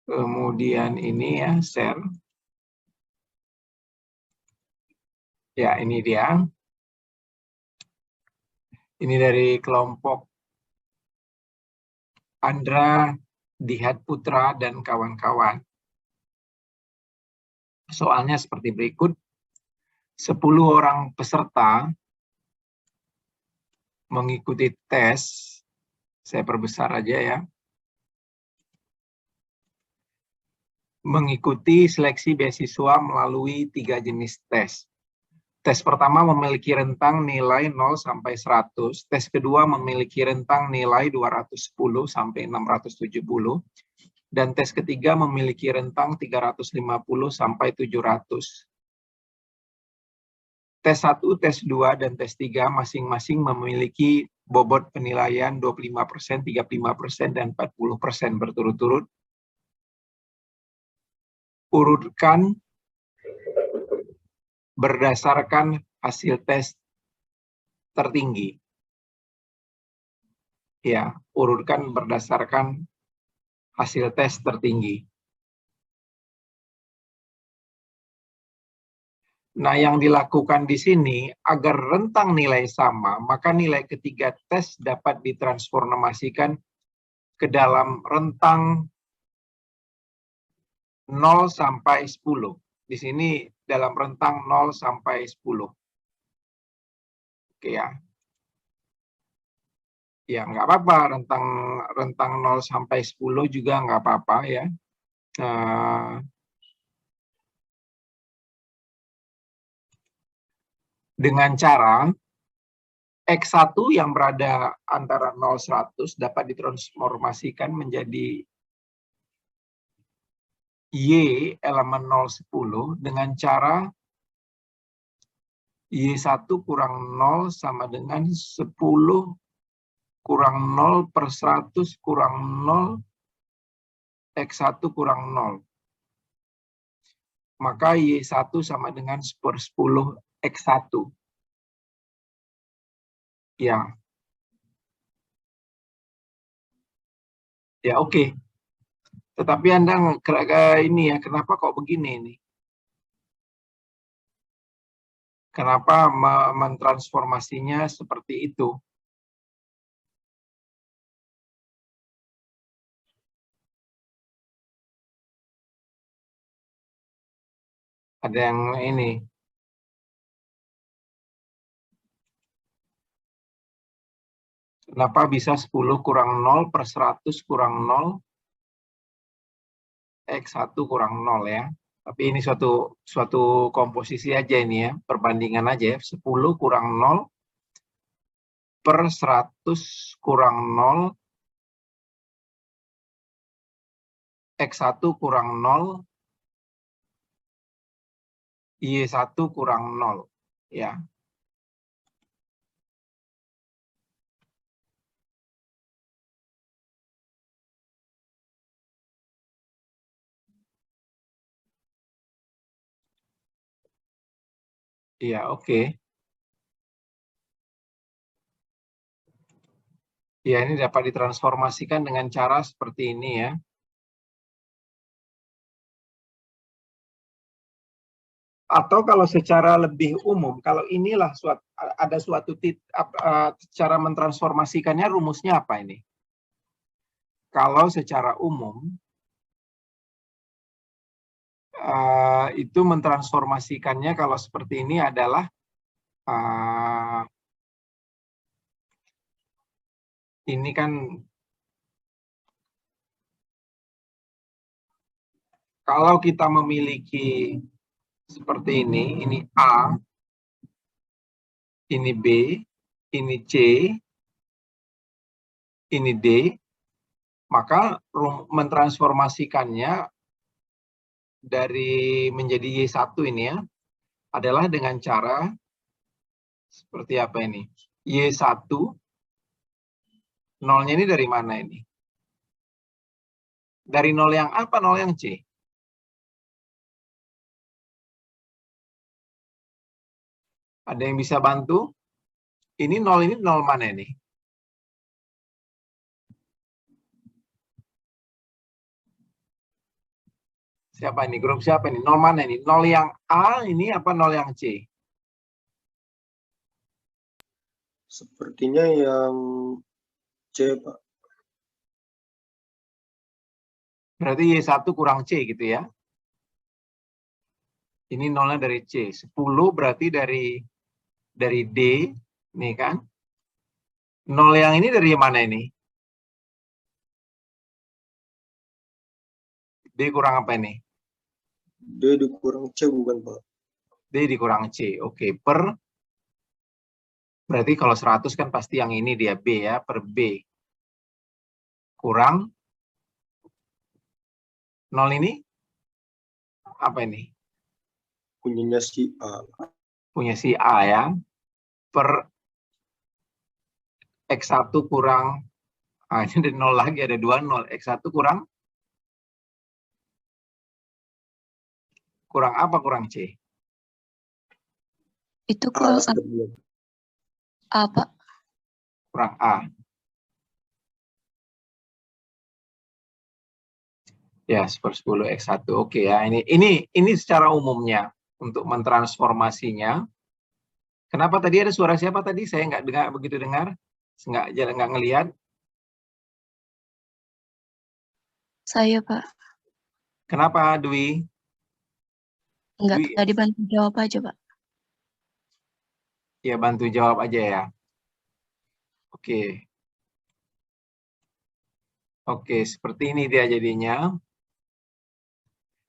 Kemudian ini ya, share. Ya, ini dia. Ini dari kelompok Andra, Dihat Putra, dan kawan-kawan. Soalnya seperti berikut. 10 orang peserta mengikuti tes. Saya perbesar aja ya. Mengikuti seleksi beasiswa melalui 3 jenis tes. Tes pertama memiliki rentang nilai 0 sampai 100. Tes kedua memiliki rentang nilai 210 sampai 670. Dan tes ketiga memiliki rentang 350 sampai 700. Tes 1, tes 2, dan tes 3 masing-masing memiliki bobot penilaian 25%, 35%, dan 40% berturut-turut. Urutkan berdasarkan hasil tes tertinggi. Ya, urutkan berdasarkan hasil tes tertinggi. Nah, yang dilakukan di sini, agar rentang nilai sama, maka nilai ketiga tes dapat ditransformasikan ke dalam rentang 0 sampai 10. Di sini dalam rentang 0 sampai 10. Oke ya. Ya, nggak apa-apa, rentang 0 sampai 10 juga nggak apa-apa ya. Dengan cara X1 yang berada antara 0-100 dapat ditransformasikan menjadi Y elemen 0-10 dengan cara Y1 kurang 0 sama dengan 10 kurang 0 per 100 kurang 0 X1 kurang 0. Maka Y1 sama dengan 10 X1. Ya. Ya, oke. Tetapi Anda ini ya, kenapa kok begini ini? Kenapa mentransformasinya seperti itu? Ada yang ini. Kenapa bisa 10 kurang 0 per 100 kurang 0 X1 kurang 0 ya. Tapi ini suatu komposisi aja ini ya, perbandingan aja ya. 10 kurang 0 per 100 kurang 0 X1 kurang 0 Y1 kurang 0 ya. Iya, oke. Ya, ini dapat ditransformasikan dengan cara seperti ini ya. Atau kalau secara lebih umum, kalau inilah ada suatu cara mentransformasikannya, rumusnya apa ini? Kalau secara umum, itu mentransformasikannya kalau seperti ini adalah ini kan kalau kita memiliki seperti ini A, ini B, ini C, ini D, maka mentransformasikannya dari menjadi Y1 ini ya, adalah dengan cara seperti apa ini? Y1, nolnya ini dari mana ini? Dari nol yang A apa nol yang C? Ada yang bisa bantu? Ini nol mana ini? Siapa ini? Grup siapa ini? Nol mana ini? Nol yang A ini apa nol yang C? Sepertinya yang C, Pak. Berarti Y1 kurang C gitu ya. Ini nolnya dari C. 10 berarti dari D. Nih kan. Nol yang ini dari mana ini? D kurang apa ini? D dikurang C bukan, Pak? D dikurang C. Oke, per. Berarti kalau 100 kan pasti yang ini dia B ya. Per B. Kurang. Nol ini. Apa ini? Punyanya si A. Punya si A ya. Per X1 kurang. Ini ada 0 lagi. Ada 2 nol. X1 kurang. Kurang apa kurang C? Itu kurang A, Pak. Kurang A. Ya, 1/10 X1. Oke ya, ini secara umumnya untuk mentransformasinya. Kenapa tadi ada suara siapa tadi? Saya nggak begitu dengar. Nggak ngelihat. Saya, Pak. Kenapa, Dwi? Enggak, Dwi, tadi bantu jawab aja, Pak. ya bantu jawab aja ya. Oke. Oke, seperti ini dia jadinya.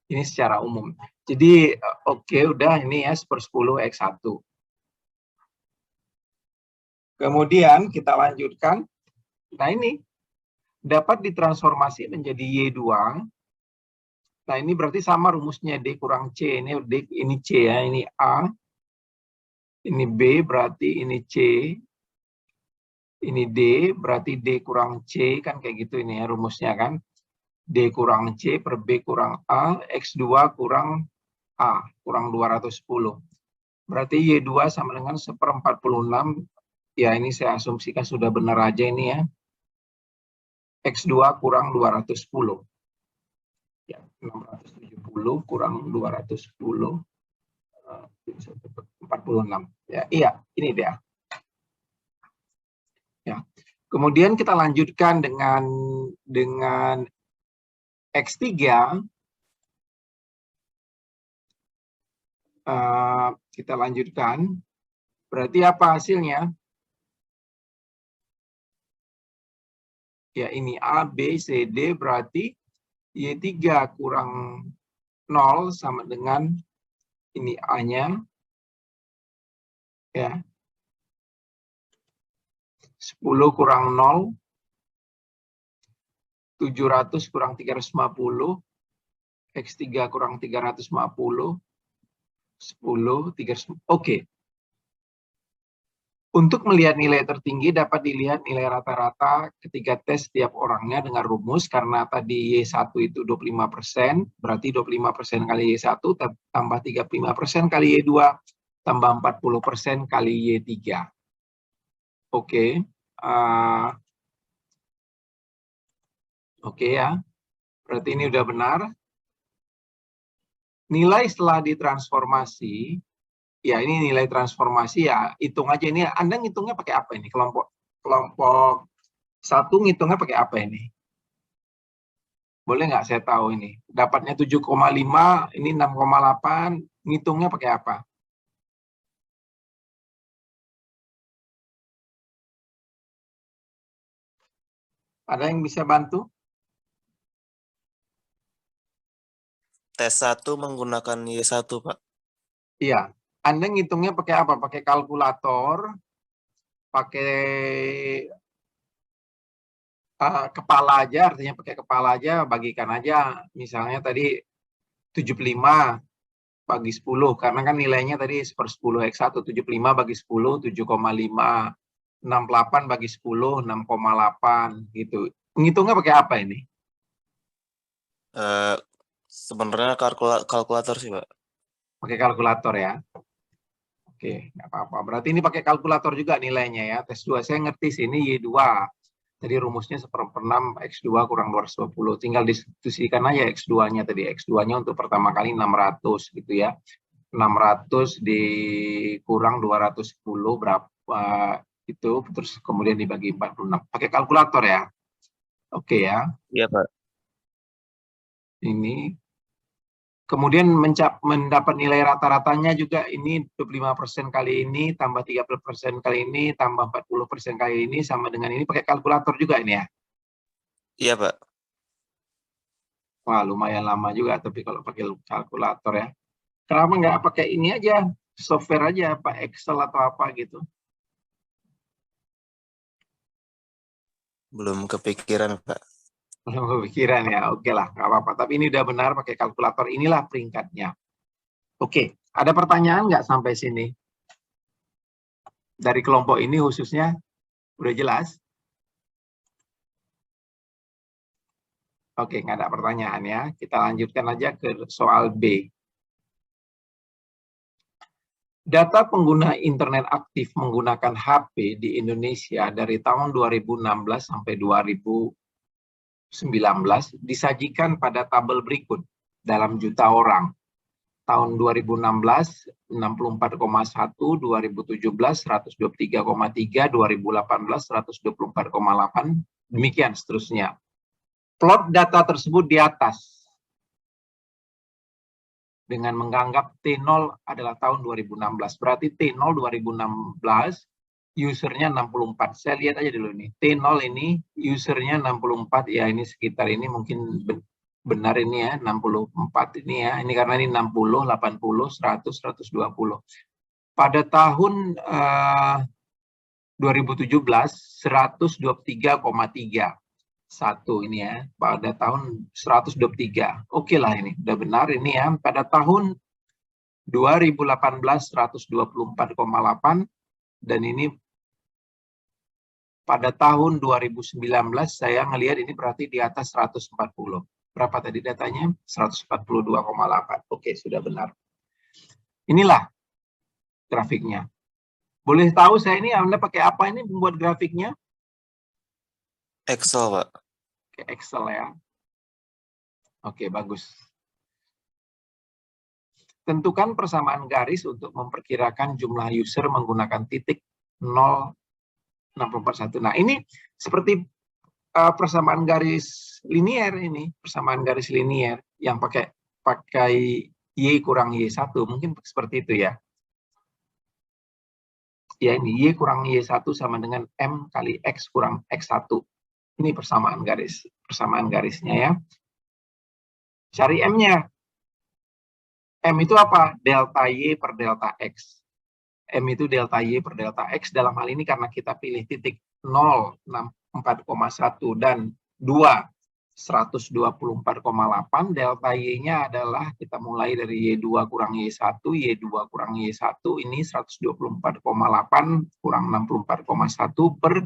Ini secara umum. Jadi, oke, udah ini ya 1/10 X1. Kemudian kita lanjutkan. Nah ini, dapat ditransformasi menjadi Y2. Nah ini berarti sama rumusnya D kurang C. Ini C ya, ini A. Ini B berarti ini C. Ini D berarti D kurang C. Kan kayak gitu ini ya rumusnya kan. D kurang C per B kurang A, X2 kurang A, kurang 210. Berarti Y2 sama dengan 1/46. Ya ini saya asumsikan sudah benar aja ini ya. X2 kurang 210. Ya, 670 kurang 210. 46. Ya, iya, ini dia. Ya. Kemudian kita lanjutkan dengan X3. Kita lanjutkan. Berarti apa hasilnya? Ya, ini A, B, C, D berarti Y3 kurang 0 sama dengan ini A-nya. Ya. 10 kurang 0. 700 kurang 350. X3 kurang 350. 10, 300. Oke. Untuk melihat nilai tertinggi dapat dilihat nilai rata-rata ketika tes setiap orangnya dengan rumus. Karena tadi Y1 itu 25%. Berarti 25% kali Y1 tambah 35% kali Y2 tambah 40% kali Y3. Oke. Oke ya. Berarti ini udah benar. Nilai setelah ditransformasi, ya ini nilai transformasi ya, hitung aja ini. Anda ngitungnya pakai apa ini? Kelompok 1 ngitungnya pakai apa ini? Boleh nggak saya tahu ini? Dapatnya 7,5, ini 6,8, ngitungnya pakai apa? Ada yang bisa bantu? Tes 1 menggunakan Y1, Pak. Iya. Anda ngitungnya pakai apa? Pakai kalkulator, pakai kepala aja, artinya pakai kepala aja, bagikan aja. Misalnya tadi 75 bagi 10, karena kan nilainya tadi 1/10 X1, 75 bagi 10, 7,5. 68 bagi 10, 6,8 gitu. Ngitungnya pakai apa ini? Sebenarnya kalkulator sih, Pak. Pakai kalkulator ya. Oke, nggak apa-apa. Berarti ini pakai kalkulator juga nilainya ya. Tes 2 saya ngerti sini Y2. Tadi rumusnya 1/6 X2 kurang 220. Tinggal disubstitusikan aja X2-nya tadi. X2-nya untuk pertama kali 600 gitu ya. 600 dikurang 210 berapa itu, terus kemudian dibagi 46. Pakai kalkulator ya. Oke ya. Iya, Pak. Ini. Kemudian mendapat nilai rata-ratanya juga ini 25% kali ini, tambah 30% kali ini, tambah 40% kali ini, sama dengan ini pakai kalkulator juga ini ya. Iya, Pak. Wah, lumayan lama juga tapi kalau pakai kalkulator ya. Kenapa nggak pakai ini aja, software aja, apa Excel atau apa gitu? Belum kepikiran, Pak. Belum kepikiran ya, oke lah, nggak apa-apa. Tapi ini udah benar pakai kalkulator, inilah peringkatnya. Oke, ada pertanyaan nggak sampai sini? Dari kelompok ini khususnya, udah jelas? Oke, nggak ada pertanyaan ya. Kita lanjutkan aja ke soal B. Data pengguna internet aktif menggunakan HP di Indonesia dari tahun 2016 sampai 2019 disajikan pada tabel berikut dalam juta orang. Tahun 2016 64,1, 2017 123,3, 2018 124,8, demikian seterusnya. Plot data tersebut di atas dengan menganggap T0 adalah tahun 2016. Berarti T0 2016 usernya 64. Saya lihat aja dulu nih. T0 ini usernya 64. Ya ini sekitar ini mungkin benar ini ya. 64 ini ya. Ini karena ini 60, 80, 100, 120. Pada tahun 2017 123,3. Satu ini ya, pada tahun 123. Oke lah ini, udah benar ini ya. Pada tahun 2018 124,8 dan ini pada tahun 2019 saya ngelihat ini berarti di atas 140. Berapa tadi datanya? 142,8. Oke, sudah benar. Inilah grafiknya. Boleh tahu saya ini Anda pakai apa ini membuat grafiknya? Excel, Pak. Excel ya. Oke, bagus. Tentukan persamaan garis untuk memperkirakan jumlah user menggunakan titik 0,641. Nah, ini seperti persamaan garis linier ini, persamaan garis linier yang pakai Y kurang Y1, mungkin seperti itu ya. Ya ini Y kurang Y1 sama dengan M kali X kurang X1. Ini persamaan garisnya ya. Cari M-nya. M itu apa? Delta Y per delta X. M itu delta Y per delta X. Dalam hal ini karena kita pilih titik 0, 64,1 dan 2, 124,8. Delta Y-nya adalah kita mulai dari Y2 kurang Y1. Y2 kurang Y1 ini 124,8 kurang 64,1 per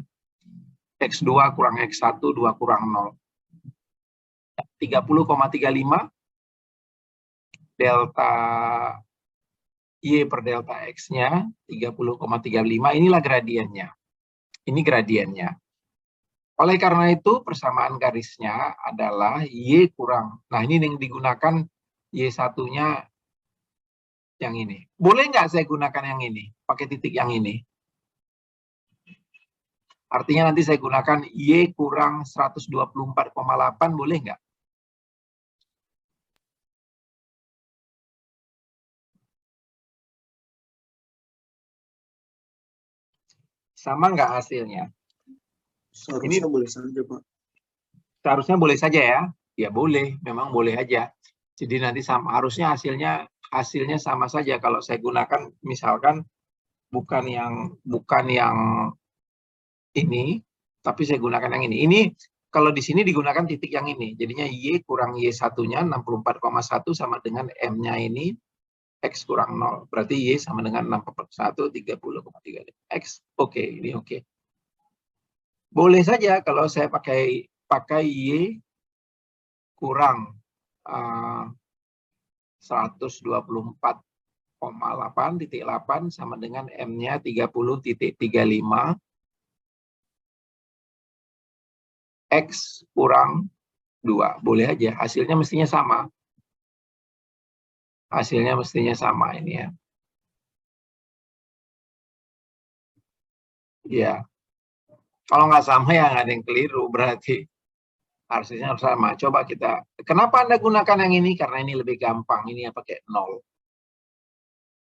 X2 kurang X1, 2 kurang 0. 30,35 delta Y per delta X-nya, 30,35, inilah gradiennya. Ini gradiennya. Oleh karena itu, persamaan garisnya adalah Y kurang. Nah, ini yang digunakan Y1-nya yang ini. Boleh nggak saya gunakan yang ini? Pakai titik yang ini. Artinya nanti saya gunakan Y kurang 124,8, boleh nggak? Sama nggak hasilnya? Seharusnya boleh saja, Pak. Seharusnya boleh saja ya. Ya boleh, memang boleh aja. Jadi nanti harusnya hasilnya sama saja kalau saya gunakan misalkan bukan yang ini, tapi saya gunakan yang ini. Ini kalau di sini digunakan titik yang ini. Jadinya Y kurang Y1-nya 64,1 sama dengan M-nya ini X kurang 0. Berarti Y sama dengan 61, 30,3. X. Oke, ini oke. Boleh saja kalau saya pakai Y kurang 124,8 sama dengan M-nya 30,35 X kurang 2. Boleh aja, hasilnya mestinya sama. Hasilnya mestinya sama ini ya. Ya, kalau nggak sama ya nggak ada yang keliru, berarti harusnya harus sama. Coba kita, kenapa Anda gunakan yang ini? Karena ini lebih gampang, ini ya pakai 0.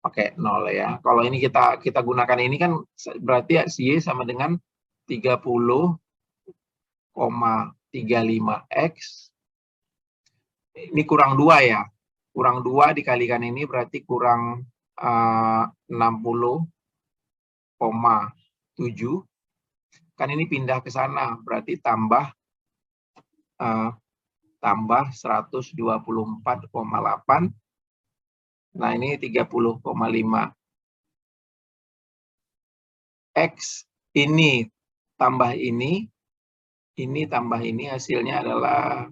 Pakai 0 ya. Kalau ini kita gunakan ini kan berarti Y sama dengan 30,35X. Ini kurang 2 ya. Kurang 2 dikalikan ini berarti kurang 60,7. Kan ini pindah ke sana, berarti tambah 124,8. Nah, ini 30,5. X ini tambah ini tambah ini, hasilnya adalah,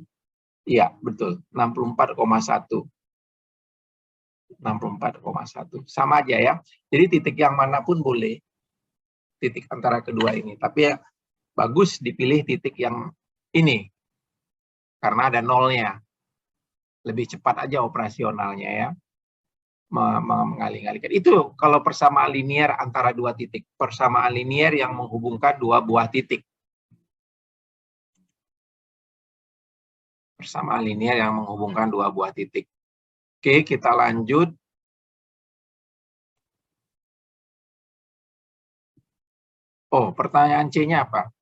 ya betul, 64,1. 64,1. Sama aja ya. Jadi titik yang manapun boleh. Titik antara kedua ini. Tapi ya bagus dipilih titik yang ini. Karena ada nolnya. Lebih cepat aja operasionalnya ya. Mengalih-alihkan. Itu kalau persamaan linier antara dua titik. Persamaan linier yang menghubungkan dua buah titik. Persamaan linier yang menghubungkan dua buah titik. Oke, kita lanjut. Oh, pertanyaan C-nya apa?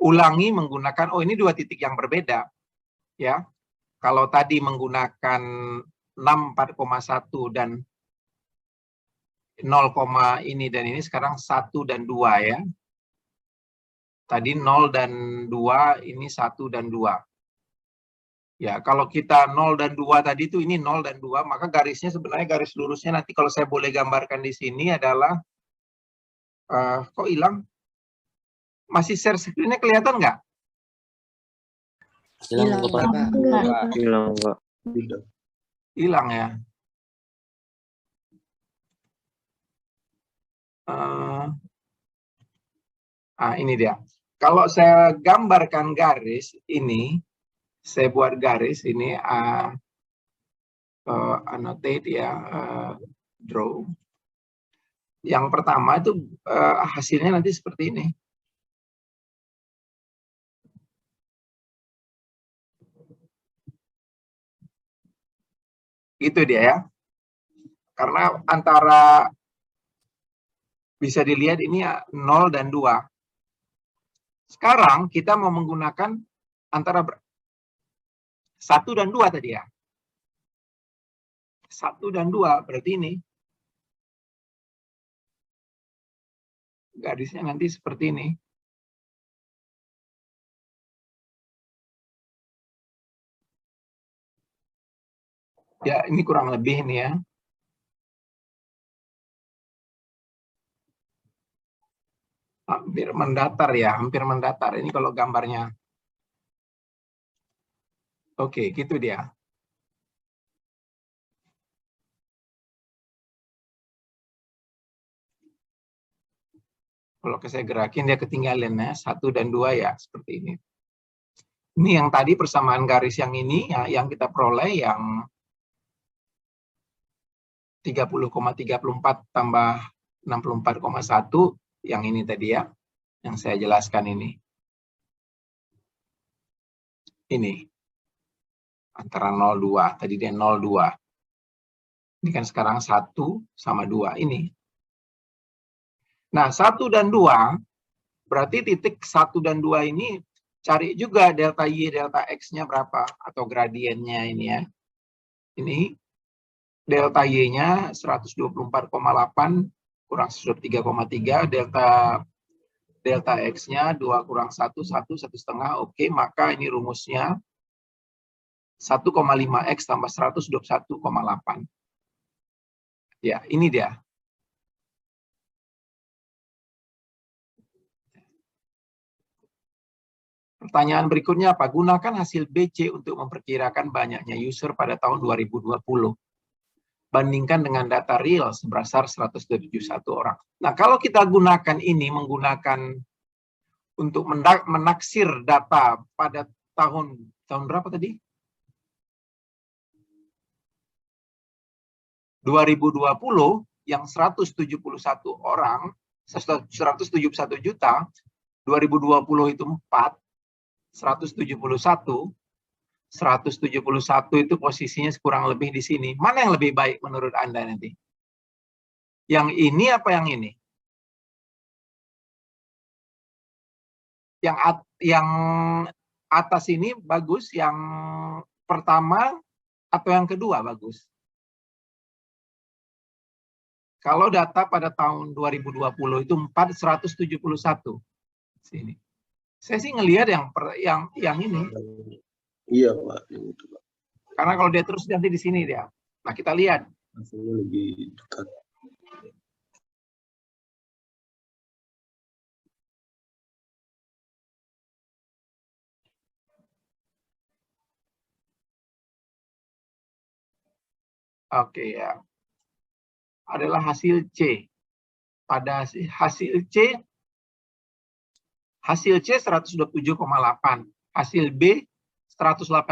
Ulangi menggunakan, oh ini dua titik yang berbeda. Ya, kalau tadi menggunakan 64,1 dan 0, ini dan ini, sekarang 1 dan 2 ya. Tadi 0 dan 2, ini 1 dan 2. Ya, kalau kita 0 dan 2 tadi itu, ini 0 dan 2, maka garisnya sebenarnya garis lurusnya nanti kalau saya boleh gambarkan di sini adalah, kok hilang? Masih share screen-nya kelihatan nggak? Hilang Pak. Hilang Pak. Hilang ya. Ini dia. Kalau saya gambarkan garis ini, saya buat garis ini, annotate ya, draw. Yang pertama itu hasilnya nanti seperti ini. Itu dia ya. Karena antara, bisa dilihat ini 0 dan 2. Sekarang kita mau menggunakan antara 1 dan 2 tadi ya. 1 dan 2 berarti ini. Garisnya nanti seperti ini. Ya, ini kurang lebih ini ya. Hampir mendatar ya, hampir mendatar. Ini kalau gambarnya. Oke, gitu dia. Kalau saya gerakin dia ketinggalan ya, 1 dan 2 ya, seperti ini. Ini yang tadi persamaan garis yang ini, ya, yang kita peroleh yang 30,34 tambah 64,1, yang ini tadi ya, yang saya jelaskan ini. Ini. Antara 0,2, tadi dia 0,2. Ini kan sekarang 1 sama 2, ini. Nah, 1 dan 2, berarti titik 1 dan 2 ini, cari juga delta Y, delta X-nya berapa, atau gradiennya ini ya. Ini, delta Y-nya 124,8 kurang 3,3, delta X-nya 2 kurang 1, 1,5, oke, maka ini rumusnya 1,5X tambah 121,8. Ya, ini dia. Pertanyaan berikutnya apa? Gunakan hasil BC untuk memperkirakan banyaknya user pada tahun 2020. bandingkan dengan data real sebesar 171 orang. Nah, kalau kita gunakan ini, menggunakan untuk menaksir data pada tahun berapa tadi? 2020 yang 171 orang, 171 juta, 2020 itu 4, 171 itu posisinya kurang lebih di sini. Mana yang lebih baik menurut Anda nanti? Yang ini apa yang ini? Yang atas ini bagus, yang pertama atau yang kedua bagus? Kalau data pada tahun 2020 itu 4.171 sini. Saya sih ngelihat yang ini. Iya, Pak. Itu, Pak. Karena kalau dia terus nanti di sini dia. Nah, kita lihat. Hasilnya lebih dekat. Oke ya. Adalah hasil C. Pada hasil C 127,8. Hasil B 185,5.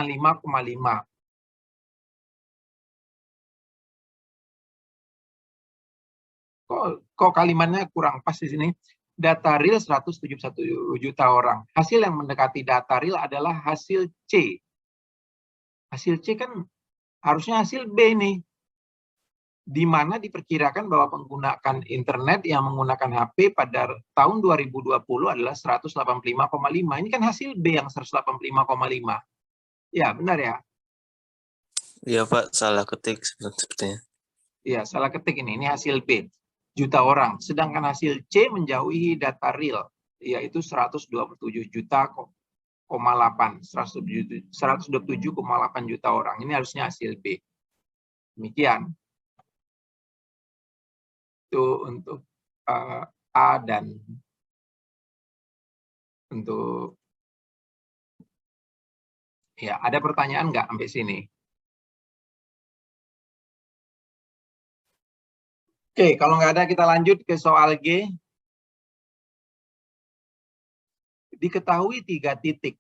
Kok kalimatnya kurang pas di sini? Data real 171 juta orang. Hasil yang mendekati data real adalah hasil C. Hasil C kan harusnya hasil B nih. Di mana diperkirakan bahwa menggunakan internet yang menggunakan HP pada tahun 2020 adalah 185,5. Ini kan hasil B yang 185,5. Ya, benar ya? Iya Pak, salah ketik sepertinya. Iya, salah ketik ini. Ini hasil B. Juta orang. Sedangkan hasil C menjauhi data real, yaitu 127,8 juta orang. Ini harusnya hasil B. Demikian. Itu untuk A dan untuk ya, ada pertanyaan nggak sampai sini? Oke, kalau nggak ada kita lanjut ke soal G. Diketahui 3 titik.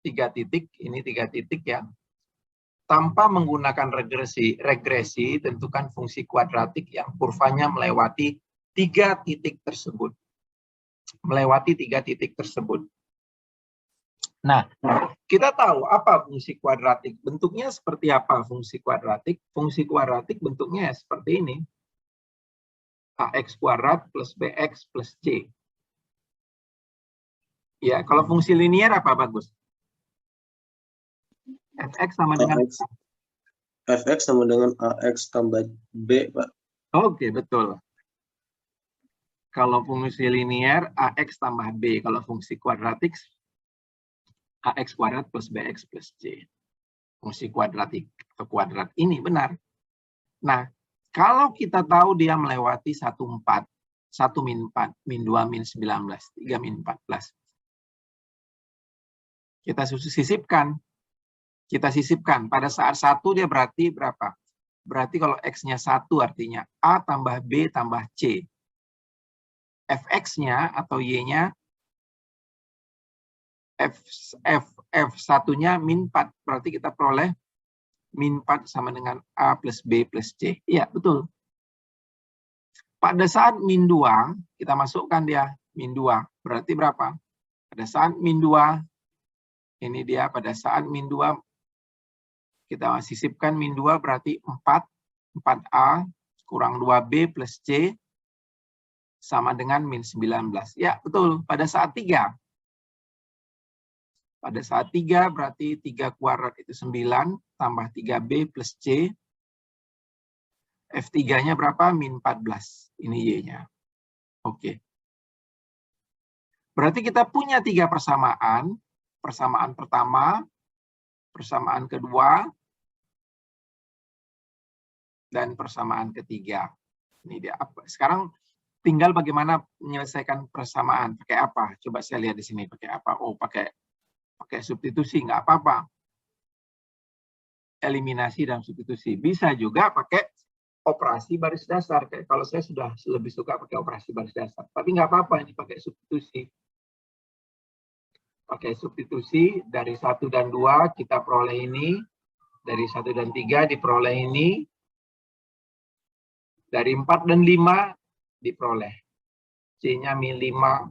3 titik, ini 3 titik ya. Tanpa menggunakan regresi, tentukan fungsi kuadratik yang kurvanya melewati 3 titik tersebut. Melewati 3 titik tersebut. Nah, kita tahu apa fungsi kuadratik. Bentuknya seperti apa fungsi kuadratik? Fungsi kuadratik bentuknya seperti ini. AX kuadrat plus BX plus C. Ya, kalau fungsi linier apa bagus? Fx sama dengan Fx sama dengan AX tambah B, Pak. Oke, betul. Kalau fungsi linier AX tambah B, kalau fungsi kuadratik AX kuadrat plus BX plus C. Fungsi kuadratik atau kuadrat ini benar. Nah, kalau kita tahu dia melewati 1, 4, 1 min 4, min 2, min 19, 3 min 14. Kita sisipkan. Kita sisipkan. Pada saat 1 dia berarti berapa? Berarti kalau X-nya 1 artinya A tambah B tambah C. Fx-nya atau Y-nya F1-nya min 4. Berarti kita peroleh min 4 sama dengan A plus B plus C. Iya, betul. Pada saat min 2, kita masukkan dia min 2. Berarti berapa? Pada saat min 2, ini dia pada saat min 2, kita sisipkan min 2 berarti 4A kurang 2B plus C sama dengan min 19. Ya, betul. Pada saat 3. Pada saat 3 berarti 3 kuadrat itu 9 tambah 3B plus C. F3-nya berapa? Min 14. Ini Y-nya. Oke. Berarti kita punya 3 persamaan. Persamaan pertama, persamaan kedua, dan persamaan ketiga. Ini dia. Sekarang tinggal bagaimana menyelesaikan persamaan. Pakai apa? Coba saya lihat di sini. Pakai apa? Oh, pakai substitusi. Nggak apa-apa. eliminasi dan substitusi. Bisa juga pakai operasi baris dasar. Kayak kalau saya sudah lebih suka pakai operasi baris dasar. Tapi nggak apa-apa ini pakai substitusi. Pakai substitusi dari 1 dan 2 kita peroleh ini. Dari 1 dan 3 diperoleh ini. Dari 4 dan 5 diperoleh. C-nya min 5.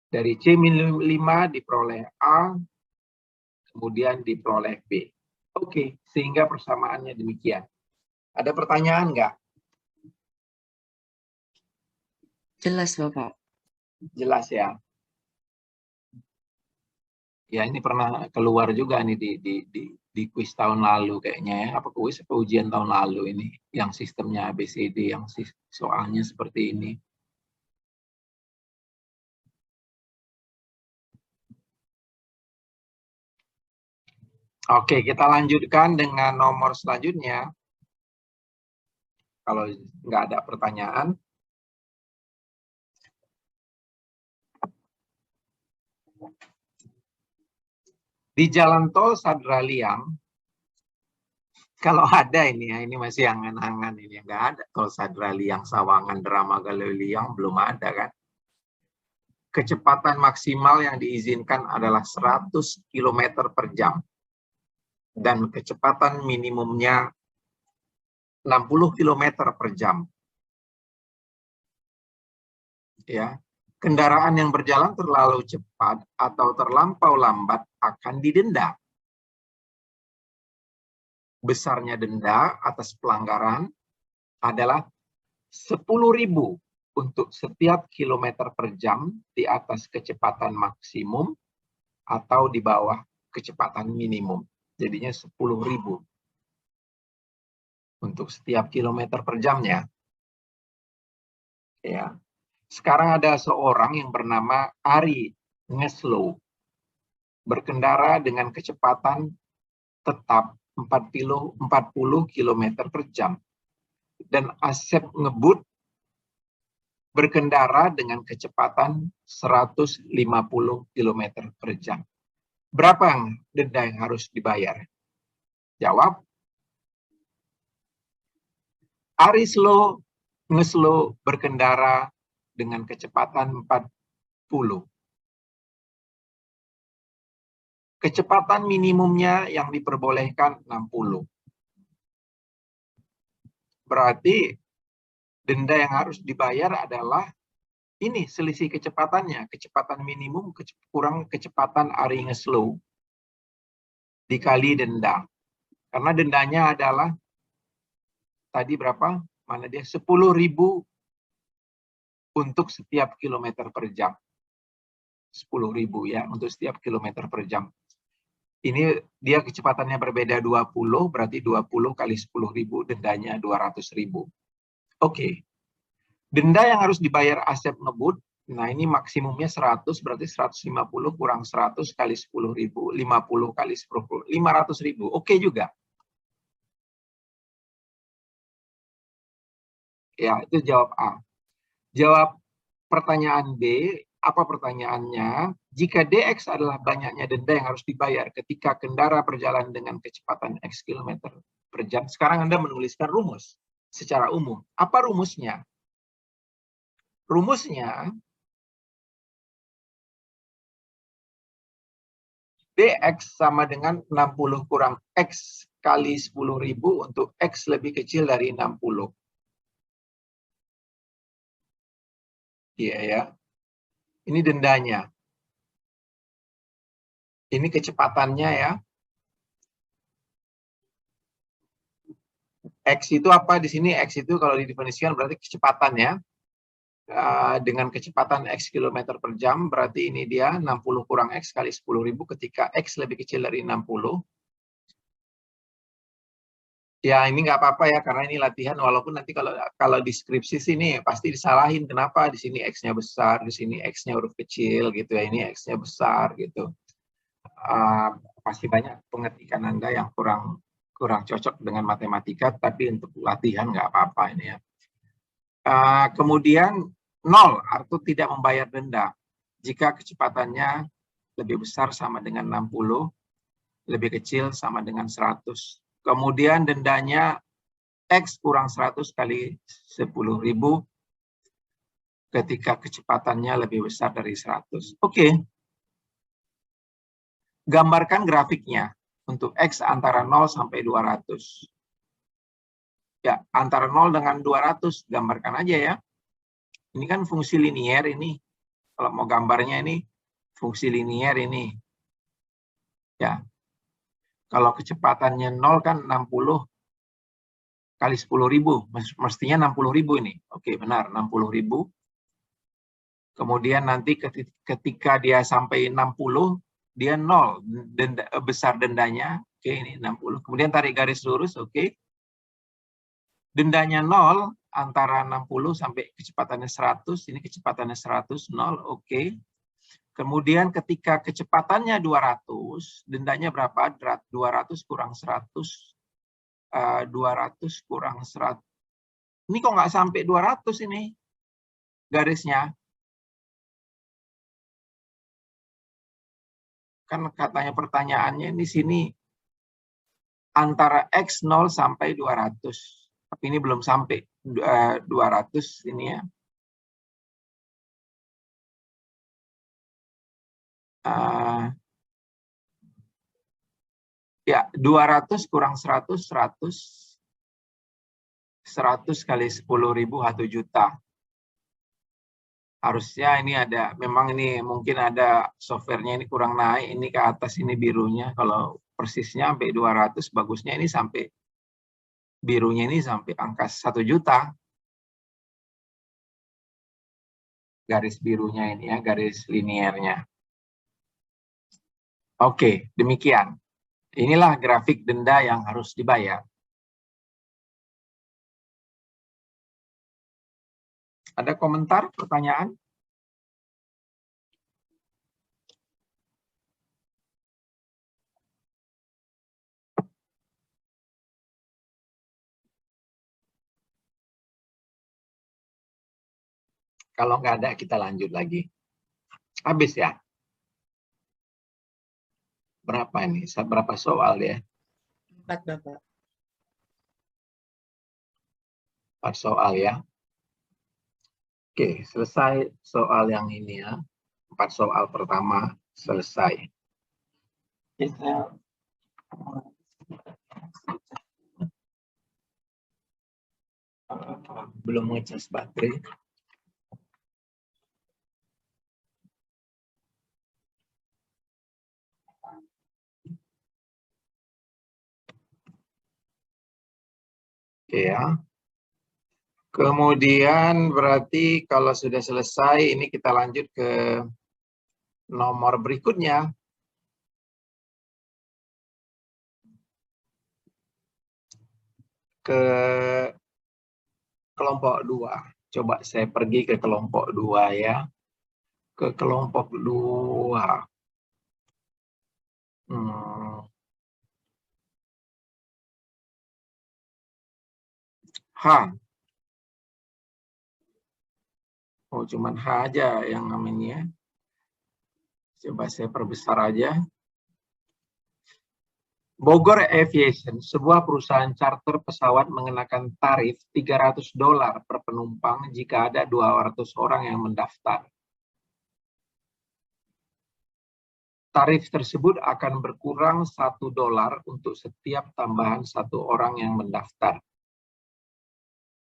Dari C min 5 diperoleh A. Kemudian diperoleh B. Oke, sehingga persamaannya demikian. Ada pertanyaan nggak? Jelas, Bapak. Jelas ya. Ya ini pernah keluar juga nih di kuis tahun lalu kayaknya ya. Apa kuis apa ujian tahun lalu ini yang sistemnya ABCD yang soalnya seperti ini. Oke, kita lanjutkan dengan nomor selanjutnya. Kalau nggak ada pertanyaan. Di jalan tol Sadraliang, kalau ada ini ya, ini masih angan-angan ini. Nggak ada tol Sadraliang, Sawangan, Dramaga, Leuliang, belum ada kan. Kecepatan maksimal yang diizinkan adalah 100 km per jam. Dan kecepatan minimumnya 60 km per jam. Ya. Kendaraan yang berjalan terlalu cepat atau terlampau lambat akan didenda. Besarnya denda atas pelanggaran adalah 10.000 untuk setiap kilometer per jam di atas kecepatan maksimum atau di bawah kecepatan minimum. Jadinya 10.000 untuk setiap kilometer per jamnya. Ya. Sekarang ada seorang yang bernama Ari Ngeslow berkendara dengan kecepatan tetap 40 km per jam. Dan Asep Ngebut berkendara dengan kecepatan 150 km per jam. Berapa denda yang harus dibayar? Jawab. Ari Ngeslow berkendara dengan kecepatan 40. Kecepatan minimumnya yang diperbolehkan 60. Berarti denda yang harus dibayar adalah ini selisih kecepatannya. Kecepatan minimum kurang kecepatan Ari Ngeslow dikali denda. Karena dendanya adalah tadi berapa? Mana dia? 10.000 untuk setiap kilometer per jam. 10.000 ya, untuk setiap kilometer per jam. Ini dia kecepatannya berbeda 20, berarti 20 kali 10.000, dendanya 200.000. Oke. Denda yang harus dibayar Asep Ngebut, nah ini maksimumnya 100, berarti 150 kurang 100 kali 10.000, 50 kali 10, 500.000. Oke juga. Ya, itu jawab A. Jawab pertanyaan B, apa pertanyaannya? Jika DX adalah banyaknya denda yang harus dibayar ketika kendara berjalan dengan kecepatan X km per jam. Sekarang Anda menuliskan rumus secara umum. Apa rumusnya? Rumusnya, DX sama dengan 60 kurang X kali 10.000 untuk X lebih kecil dari 60. Iya ya. Ini dendanya. Ini kecepatannya ya. X itu apa di sini? X itu kalau didefinisikan berarti kecepatan ya. Dengan kecepatan X km per jam, berarti ini dia 60 kurang X kali 10.000 ketika X lebih kecil dari 60. Ya ini nggak apa-apa ya, karena ini latihan, walaupun nanti kalau deskripsi sini pasti disalahin, kenapa di sini X-nya besar, di sini X-nya huruf kecil gitu ya, ini X-nya besar gitu. Pasti banyak pengetikan Anda yang kurang cocok dengan matematika, tapi untuk latihan nggak apa-apa ini ya. Kemudian 0 artinya tidak membayar denda jika kecepatannya lebih besar sama dengan 60 lebih kecil sama dengan 100. Kemudian dendanya X kurang 100 kali 10.000 ketika kecepatannya lebih besar dari 100. Oke. Gambarkan grafiknya untuk X antara 0 sampai 200. Ya, antara 0 dengan 200, gambarkan aja ya. Ini kan fungsi linier ini. Kalau mau gambarnya ini, fungsi linier ini. Ya. Kalau kecepatannya 0 kan 60 kali 10.000. Mestinya 60.000 ini. Oke, benar, 60.000. Kemudian nanti ketika dia sampai 60, dia 0. Besar dendanya. Oke, ini 60. Kemudian tarik garis lurus, oke. Dendanya 0 antara 60 sampai kecepatannya 100. Ini kecepatannya 100, 0, oke. Kemudian ketika kecepatannya 200, dendanya berapa? 200 kurang 100. 200 kurang 100. Ini kok nggak sampai 200 ini garisnya. Kan katanya pertanyaannya di sini antara X 0 sampai 200. Tapi ini belum sampai 200 ini ya. Ya, 200 kurang 100, 100. 100 kali 10.000, 1 juta. Harusnya ini ada, memang ini mungkin ada softwarenya ini kurang naik, ini ke atas ini birunya. Kalau persisnya sampai 200, bagusnya ini sampai, birunya ini sampai angka 1 juta. Garis birunya ini ya, garis liniernya. Oke, demikian. Inilah grafik denda yang harus dibayar. Ada komentar, pertanyaan? Kalau nggak ada, kita lanjut lagi. Habis ya? Berapa ini? Berapa soal ya? 4, Bapak. 4 soal ya. Oke, selesai soal yang ini ya. 4 soal pertama selesai. Belum ngecas baterai. Oke ya. Kemudian berarti kalau sudah selesai, ini kita lanjut ke nomor berikutnya. Ke kelompok 2. Coba saya pergi ke kelompok 2 ya. Ke kelompok 2. H. Oh, cuman H aja yang namanya. Coba saya perbesar aja. Bogor Aviation, sebuah perusahaan charter pesawat mengenakan tarif $300 per penumpang jika ada 200 orang yang mendaftar. Tarif tersebut akan berkurang $1 untuk setiap tambahan 1 orang yang mendaftar.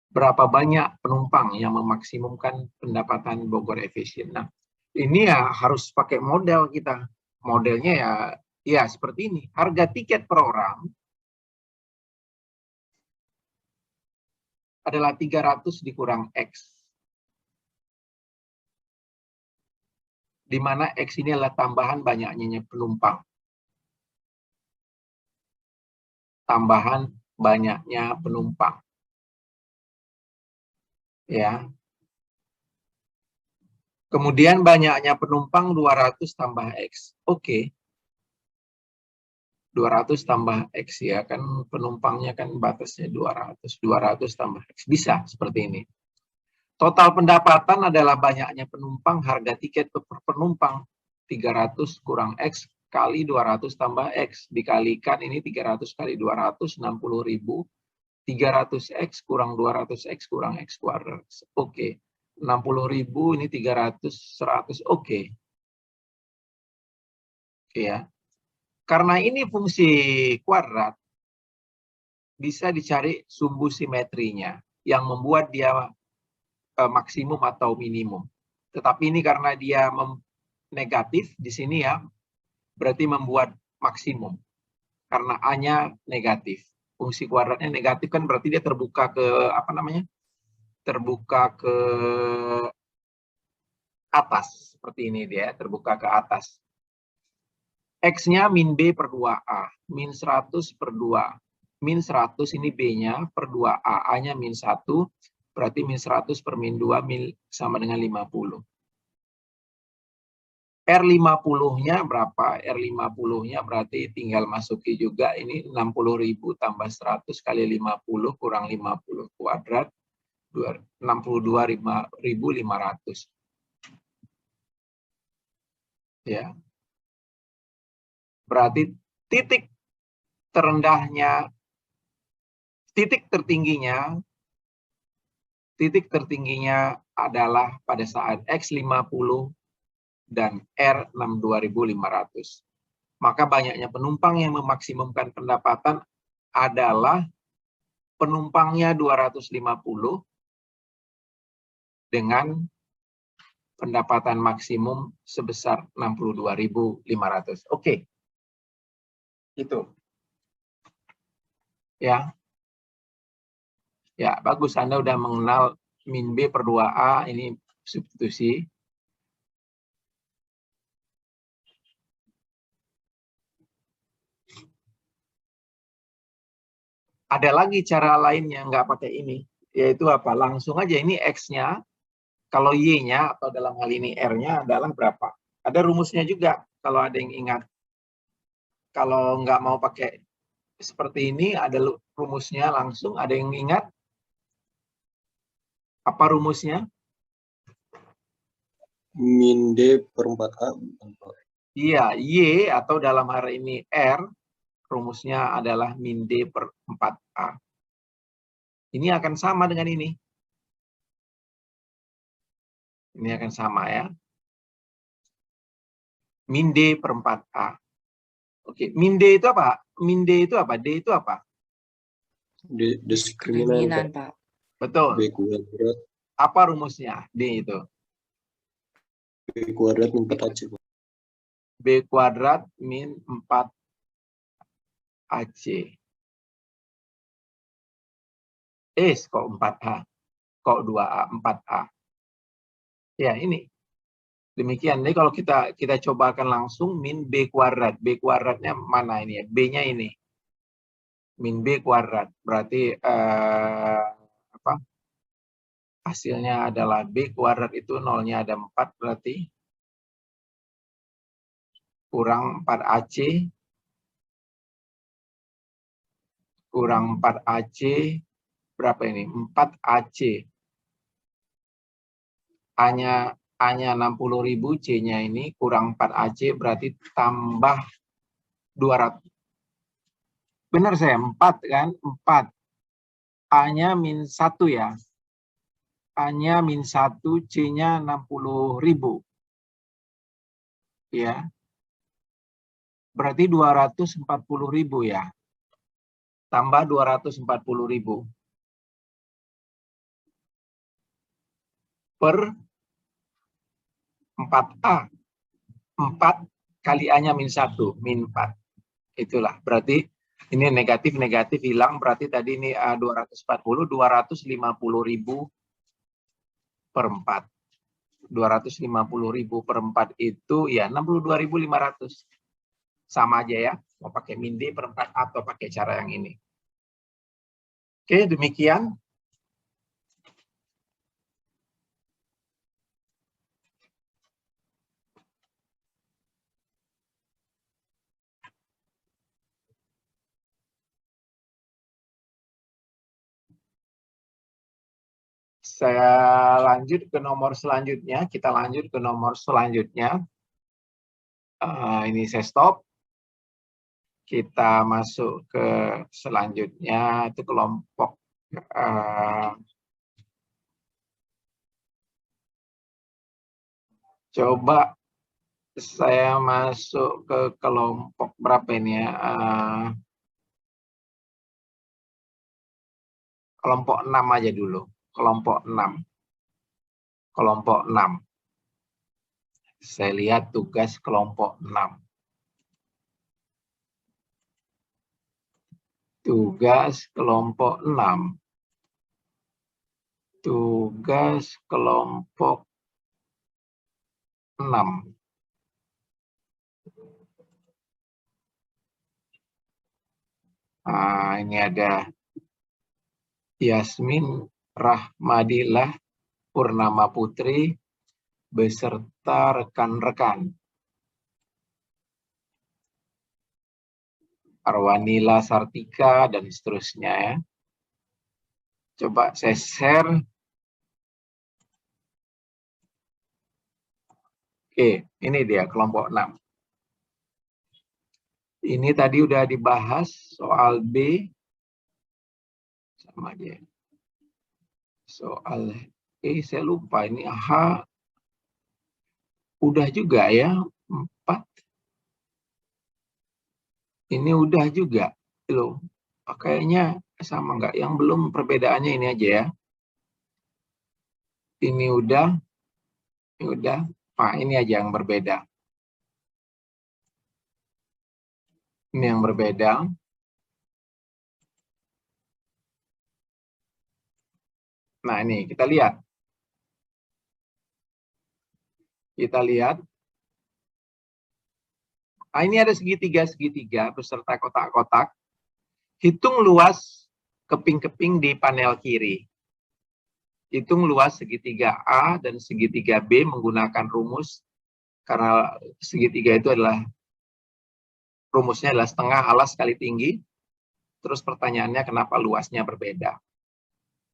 Berapa banyak penumpang yang memaksimumkan pendapatan Bogor Aviation? Nah, ini ya harus pakai model kita. Modelnya ya seperti ini. Harga tiket per orang adalah 300 dikurang X. Di mana X ini adalah tambahan banyaknya penumpang. Tambahan banyaknya penumpang. Ya. Kemudian banyaknya penumpang 200 tambah X. Oke. 200 tambah X ya, kan penumpangnya kan batasnya 200. 200 tambah X. Bisa seperti ini. Total pendapatan adalah banyaknya penumpang, harga tiket per penumpang 300 kurang X kali 200 tambah X. Dikalikan ini 300 kali 200, 60.000. 300X kurang 200X kurang X kuadrat. Oke. 60.000 ini 300, 100. Oke. Oke ya. Karena ini fungsi kuadrat, bisa dicari sumbu simetrinya yang membuat dia maksimum atau minimum. Tetapi ini karena dia negatif di sini ya, berarti membuat maksimum. Karena A-nya negatif. Fungsi kuadratnya negatif kan berarti dia terbuka ke apa namanya? Terbuka ke atas. Seperti ini dia, terbuka ke atas. X-nya min B per 2A. Min 100 per 2. Min 100 ini B-nya per 2A. A-nya min 1. Berarti min 100 per min 2 sama dengan 50. R50-nya berapa? R50-nya berarti tinggal masuki juga ini 60.000 tambah 100 kali 50 kurang 50 kuadrat 62.500. Ya. Berarti titik terendahnya, titik tertingginya adalah pada saat X50 dan R 62.500. Maka banyaknya penumpang yang memaksimumkan pendapatan adalah penumpangnya 250 dengan pendapatan maksimum sebesar 62.500. Oke. Itu. Ya. Ya, bagus Anda udah mengenal min B per 2A, ini substitusi. Ada lagi cara lain yang nggak pakai ini, yaitu apa? Langsung aja ini X-nya, kalau Y-nya atau dalam hal ini R-nya adalah berapa? Ada rumusnya juga, kalau ada yang ingat. Kalau nggak mau pakai seperti ini, ada rumusnya langsung, ada yang ingat? Apa rumusnya? Min D per 4A. Iya, Y atau dalam hal ini R, rumusnya adalah min D per 4A. Ini akan sama dengan ini. Ini akan sama ya. Min D per 4A. Oke, min D itu apa? Min D itu apa? D itu apa? Diskriminan, Pak. Betul. B kuadrat. Apa rumusnya? D itu. B kuadrat min 4AC. B kuadrat min 4AC. Kok 4A? Kok 2A? 4A. Ya, ini. Demikian. Jadi kalau kita cobakan langsung min B kuadrat. B kuadratnya mana ini? B-nya ini. Min B kuadrat. Berarti apa? Hasilnya adalah B kuadrat itu nolnya ada 4 berarti. Kurang 4AC. Kurang 4AC. Berapa ini? 4AC. A-nya 60.000, C-nya ini kurang 4AC berarti tambah 200. Benar saya, 4 kan? 4. A-nya min 1 ya. A-nya min 1, C-nya 60.000. Ya. Berarti 240.000 ya. Tambah 240.000. Per 4A. 4 kali A-nya min 1, min 4. Itulah, berarti ini negatif-negatif hilang, berarti tadi ini 250.000 per 4. 250.000 per 4 itu ya 62.500. Sama aja ya, mau pakai min D per 4 atau pakai cara yang ini. Oke, demikian. Saya lanjut ke nomor selanjutnya. Kita lanjut ke nomor selanjutnya. Ini saya stop. Kita masuk ke selanjutnya, itu kelompok coba saya masuk ke kelompok berapa ini ya? Kelompok 6 aja dulu. Kelompok 6. Kelompok 6. Saya lihat tugas kelompok 6. Tugas kelompok 6. Tugas kelompok 6. Ini ada Yasmin Rahmadillah Purnama Putri beserta rekan-rekan. Arwanila Sartika dan seterusnya ya. Coba saya share. Oke, ini dia kelompok 6. Ini tadi udah dibahas soal B sama aja. Soal E saya lupa ini H udah juga ya 4. Ini udah juga loh. Kayaknya sama enggak? Yang belum perbedaannya ini aja ya. Ini udah. Nah, ini aja yang berbeda. Ini yang berbeda. Nah, ini kita lihat. Kita lihat. Nah, ini ada segitiga beserta kotak-kotak. Hitung luas keping-keping di panel kiri. Hitung luas segitiga A dan segitiga B menggunakan rumus. Karena segitiga itu adalah rumusnya adalah setengah alas kali tinggi. Terus pertanyaannya kenapa luasnya berbeda.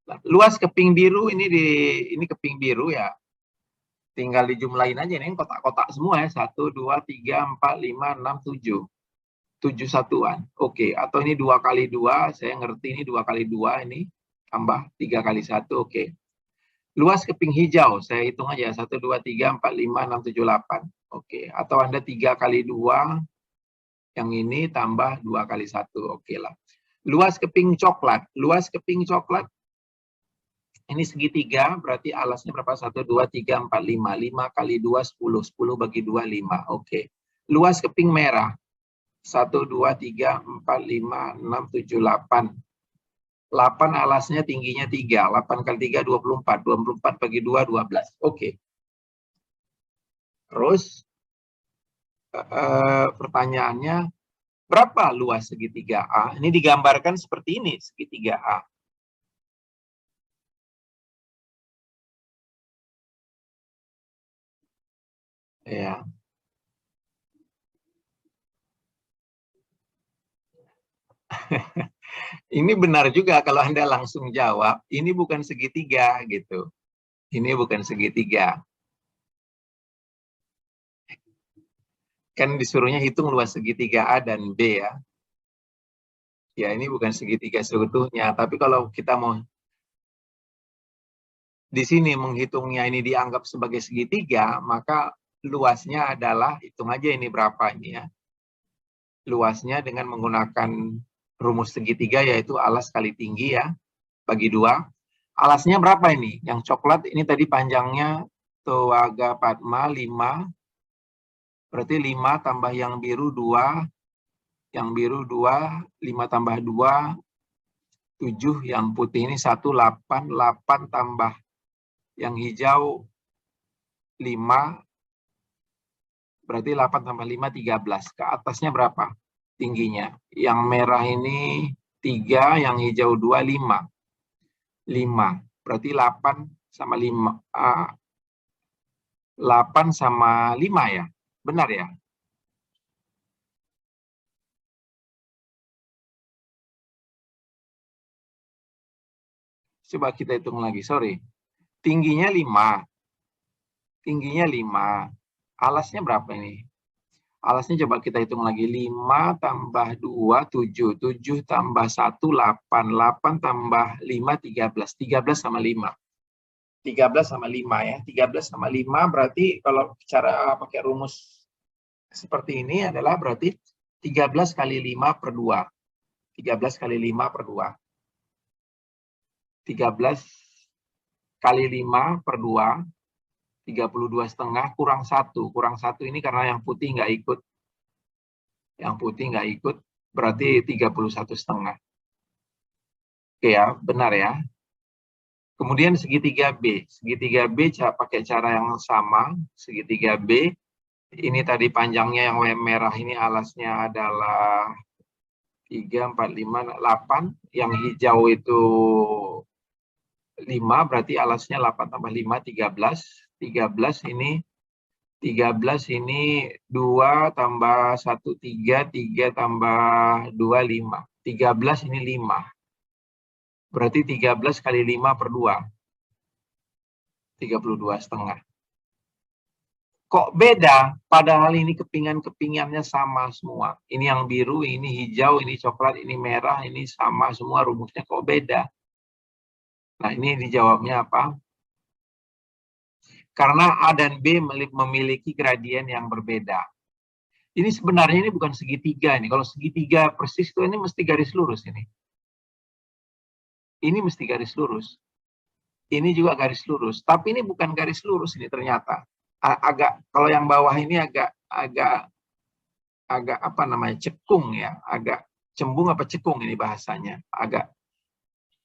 Nah, luas keping biru ini keping biru ya. Tinggal dijumlahin aja ini kotak-kotak semua ya. 1, 2, 3, 4, 5, 6, 7. 7 satuan. Oke, atau ini 2 kali 2, saya ngerti ini 2 kali 2 ini tambah 3 kali 1. Oke. Luas keping hijau, saya hitung aja 1, 2, 3, 4, 5, 6, 7, 8. Oke, atau Anda 3 kali 2 yang ini tambah 2 kali 1. Oke lah. Luas keping coklat, ini segitiga, berarti alasnya berapa? 1, 2, 3, 4, 5. 5 kali 2, 10. 10 bagi 2, 5. Oke. Luas keping merah. 1, 2, 3, 4, 5, 6, 7, 8. 8 alasnya tingginya 3. 8 kali 3, 24. 24 bagi 2, 12. Oke. Terus, pertanyaannya, berapa luas segitiga A? Ini digambarkan seperti ini, segitiga A. Ya. Ini benar juga kalau Anda langsung jawab, ini bukan segitiga gitu. Ini bukan segitiga. Kan disuruhnya hitung luas segitiga A dan B ya. Ya ini bukan segitiga seutuhnya, tapi kalau kita mau di sini menghitungnya ini dianggap sebagai segitiga, maka luasnya adalah, hitung aja ini berapa ini ya. Luasnya dengan menggunakan rumus segitiga yaitu alas kali tinggi ya, bagi 2. Alasnya berapa ini? Yang coklat ini tadi panjangnya Towaga Padma 5. Berarti 5 tambah yang biru 2. Yang biru 2, 5 tambah 2, 7. Yang putih ini 1, 8. 8 tambah yang hijau 5. Berarti 8 tambah 5, 13. Ke atasnya berapa tingginya? Yang merah ini 3, yang hijau 2, 5. 5. Berarti 8 sama 5. 8 sama 5 ya? Benar ya? Coba kita hitung lagi, sorry. Tingginya 5. Tingginya 5. Alasnya berapa ini? Alasnya coba kita hitung lagi. 5 tambah 2, 7. 7 tambah 1, 8. 8 tambah 5, 13. 13 sama 5. 13 sama 5 ya. 13 sama 5 berarti kalau cara pakai rumus seperti ini adalah berarti 13 kali 5 per 2. 13 kali 5 per 2. 13 kali 5 per 2. 32,5 kurang 1. Kurang 1 ini karena yang putih nggak ikut. Yang putih nggak ikut, berarti 31,5. Oke ya, benar ya. Kemudian segitiga B. Segitiga B pakai cara yang sama. Segitiga B. Ini tadi panjangnya yang merah ini alasnya adalah 3, 4, 5, 8. Yang hijau itu 5, berarti alasnya 8 tambah 5, 13. 13 ini 2 tambah 1, 3. 3 tambah 2, 5. 13 ini 5. Berarti 13 kali 5 per 2. 32,5. Kok beda? Padahal ini kepingan-kepingannya sama semua. Ini yang biru, ini hijau, ini coklat, ini merah, ini sama semua rumusnya. Kok beda? Nah, ini dijawabnya apa? Karena A dan B memiliki gradien yang berbeda. Ini sebenarnya ini bukan segitiga ini. Kalau segitiga persis itu ini mesti garis lurus ini. Ini mesti garis lurus. Ini juga garis lurus. Tapi ini bukan garis lurus ini ternyata. Kalau yang bawah ini agak apa namanya, cekung ya. Agak cembung apa cekung ini bahasanya.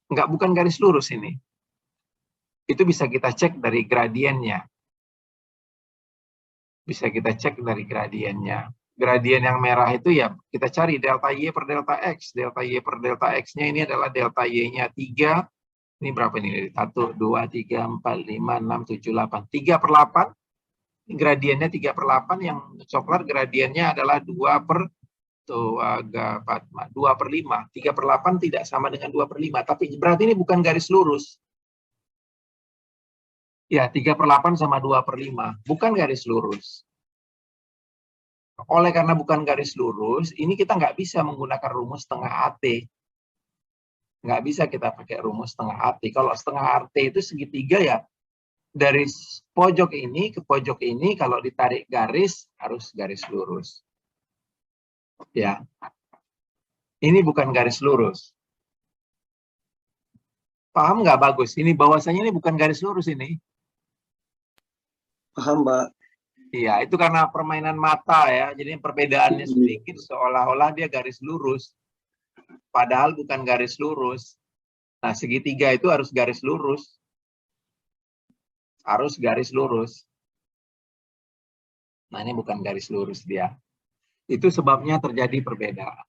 Bukan garis lurus ini. Itu bisa kita cek dari gradiennya. Bisa kita cek dari gradiennya. Gradien yang merah itu ya kita cari delta Y per delta X. Delta Y per delta X-nya ini adalah delta Y-nya 3. Ini berapa ini? 1, 2, 3, 4, 5, 6, 7, 8. 3 per 8. Gradiennya 3 per 8. Yang coklat gradiennya adalah 2 per 2 per 5. 3 per 8 tidak sama dengan 2 per 5. Tapi berarti ini bukan garis lurus. Ya, 3 per 8 sama 2 per 5. Bukan garis lurus. Oleh karena bukan garis lurus, ini kita nggak bisa menggunakan rumus setengah AT. Nggak bisa kita pakai rumus setengah AT. Kalau setengah AT itu segitiga ya, dari pojok ini ke pojok ini, kalau ditarik garis, harus garis lurus. Ya. Ini bukan garis lurus. Paham nggak Bagus? Ini bahwasanya ini bukan garis lurus ini. Paham, Mbak. Iya, itu karena permainan mata ya. Jadi perbedaannya sedikit seolah-olah dia garis lurus. Padahal bukan garis lurus. Nah, segitiga itu harus garis lurus. Harus garis lurus. Nah, ini bukan garis lurus dia. Itu sebabnya terjadi perbedaan.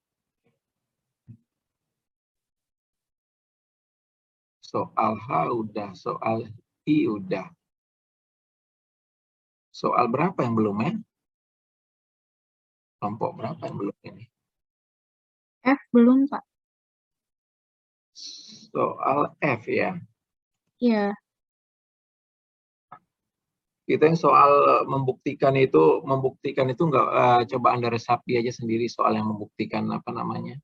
Soal H udah, soal I udah. Soal berapa yang belum ya? Kelompok berapa yang belum ini? F belum, Pak. Soal F ya. Iya. Kita yang soal membuktikan itu enggak, coba Anda resapi aja sendiri soal yang membuktikan apa namanya.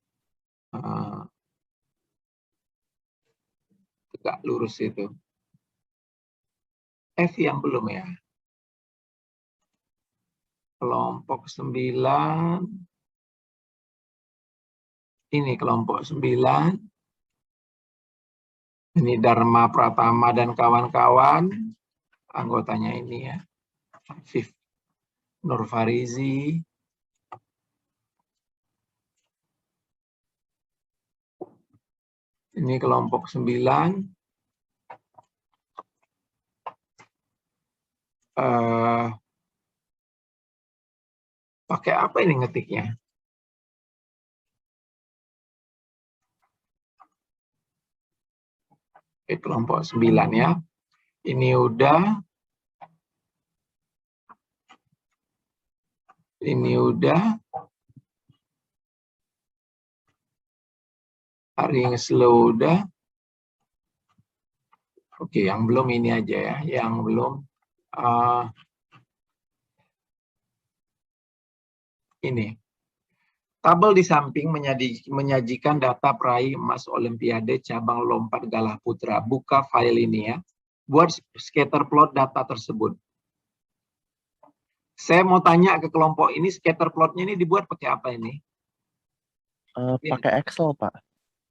Tegak lurus itu. F yang belum ya. Kelompok 9. Ini kelompok 9. Ini Dharma Pratama dan kawan-kawan. Anggotanya ini ya. Afif Nurfarizi. Ini kelompok 9. Pakai apa ini ngetiknya? Oke, kelompok 9 ya. Ini udah. Ini udah. Haring slow udah. Oke, yang belum ini aja ya. Yang belum. Ini. Tabel di samping menyajikan data peraih emas Olimpiade cabang lompat galah putra. Buka file ini ya. Buat scatter plot data tersebut. Saya mau tanya ke kelompok ini, scatter plotnya ini dibuat pakai apa ini? Pakai Excel, Pak.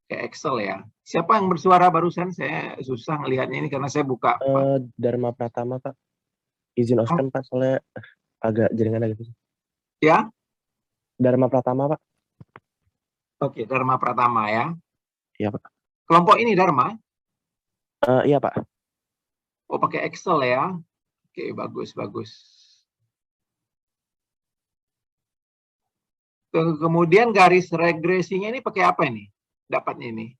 Kayak Excel ya. Siapa yang bersuara barusan? Saya susah ngelihatnya ini karena saya buka. Dharma Pratama, Pak. Izin Oskan, Pak, soalnya agak jaringan gitu. Ya? Dharma Pratama, Pak. Oke, Dharma Pratama ya. Iya, Pak. Kelompok ini Dharma? Iya, Pak. Oh, pakai Excel ya. Oke, bagus, bagus. Kemudian garis regresinya ini pakai apa ini? Dapatnya ini?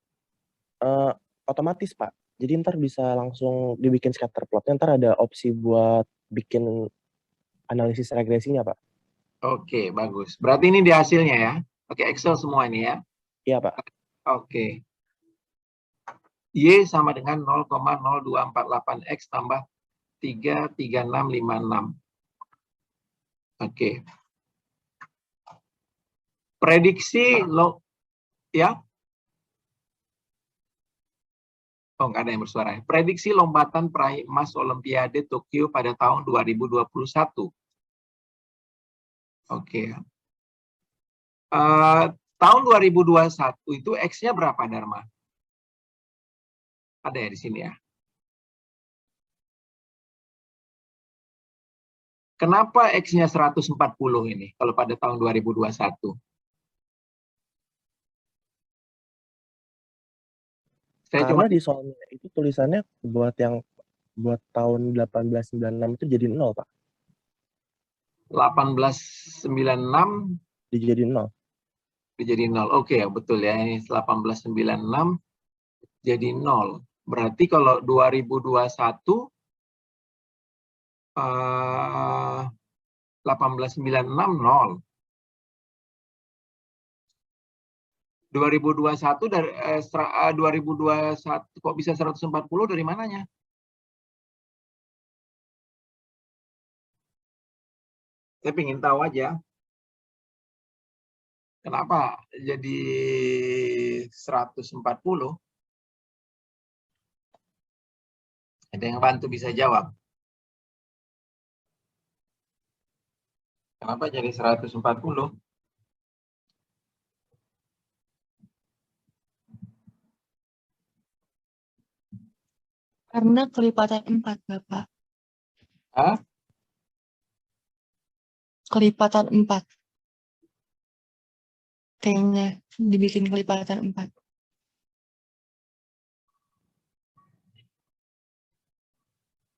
Otomatis, Pak. Jadi ntar bisa langsung dibikin scatter plotnya. Ntar ada opsi buat bikin analisis regresinya, Pak. Oke, bagus. Berarti ini di hasilnya ya? Pakai Excel semua ini ya? Iya, Pak. Oke. Y sama dengan 0,0248X tambah 33656. Oke. Prediksi lo ya? Oh, nggak ada yang bersuara. Prediksi lompatan peraih emas Olimpiade Tokyo pada tahun 2021. Oke. Tahun 2021 itu X-nya berapa, Dharma? Ada ya di sini ya. Kenapa X-nya 140 ini kalau pada tahun 2021? Karena di soalnya itu tulisannya buat tahun 1896 itu jadi 0, Pak. 1896 Dijadiin 0. jadi 0. Oke, ya betul ya. Ini 1896 jadi 0. Berarti kalau 2021 1896 0. 2021 dari 2021 kok bisa 140 dari mananya? Saya ingin tahu aja. Kenapa jadi 140? Ada yang bantu bisa jawab. Kenapa jadi 140? Karena kelipatan 4, Bapak. Hah? Kelipatan 4. T-nya dibikin kelipatan 4.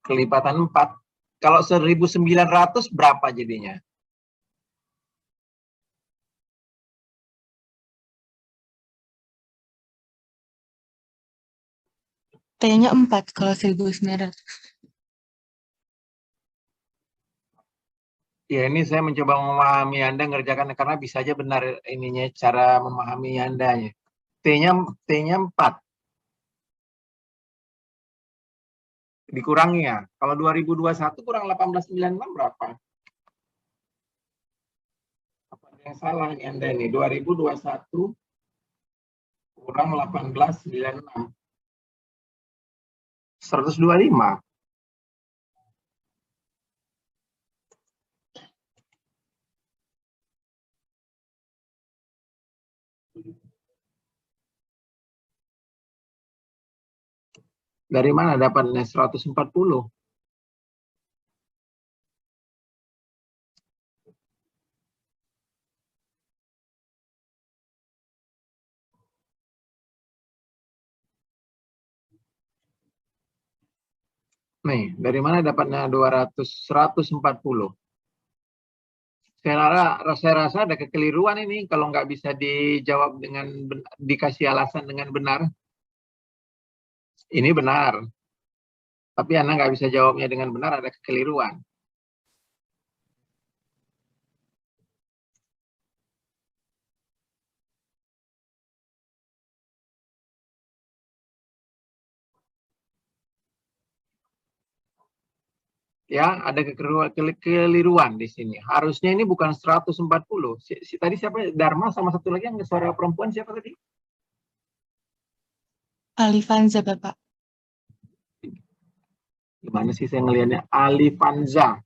Kelipatan 4. Kalau 1900 berapa jadinya? T-nya 4 kalau 1900. Ya, ini saya mencoba memahami Anda ngerjakan karena bisa aja benar ininya cara memahami Andanya. T-nya 4. Dikurangi ya. Kalau 2021 kurang 1896 berapa? Apa ada yang salah nih Anda ini? 2021 kurang 1896. 125. Dari mana dapatnya 140? Nih, dari mana dapatnya 140? Saya rasa ada kekeliruan ini kalau nggak bisa dijawab dengan dikasih alasan dengan benar. Ini benar. Tapi Anda nggak bisa jawabnya dengan benar, ada kekeliruan. Ya, ada kekeliruan di sini. Harusnya ini bukan 140. Tadi siapa? Dharma sama satu lagi yang suara perempuan siapa tadi? Alifanza, Bapak. Gimana sih saya ngelihatnya? Alifanza.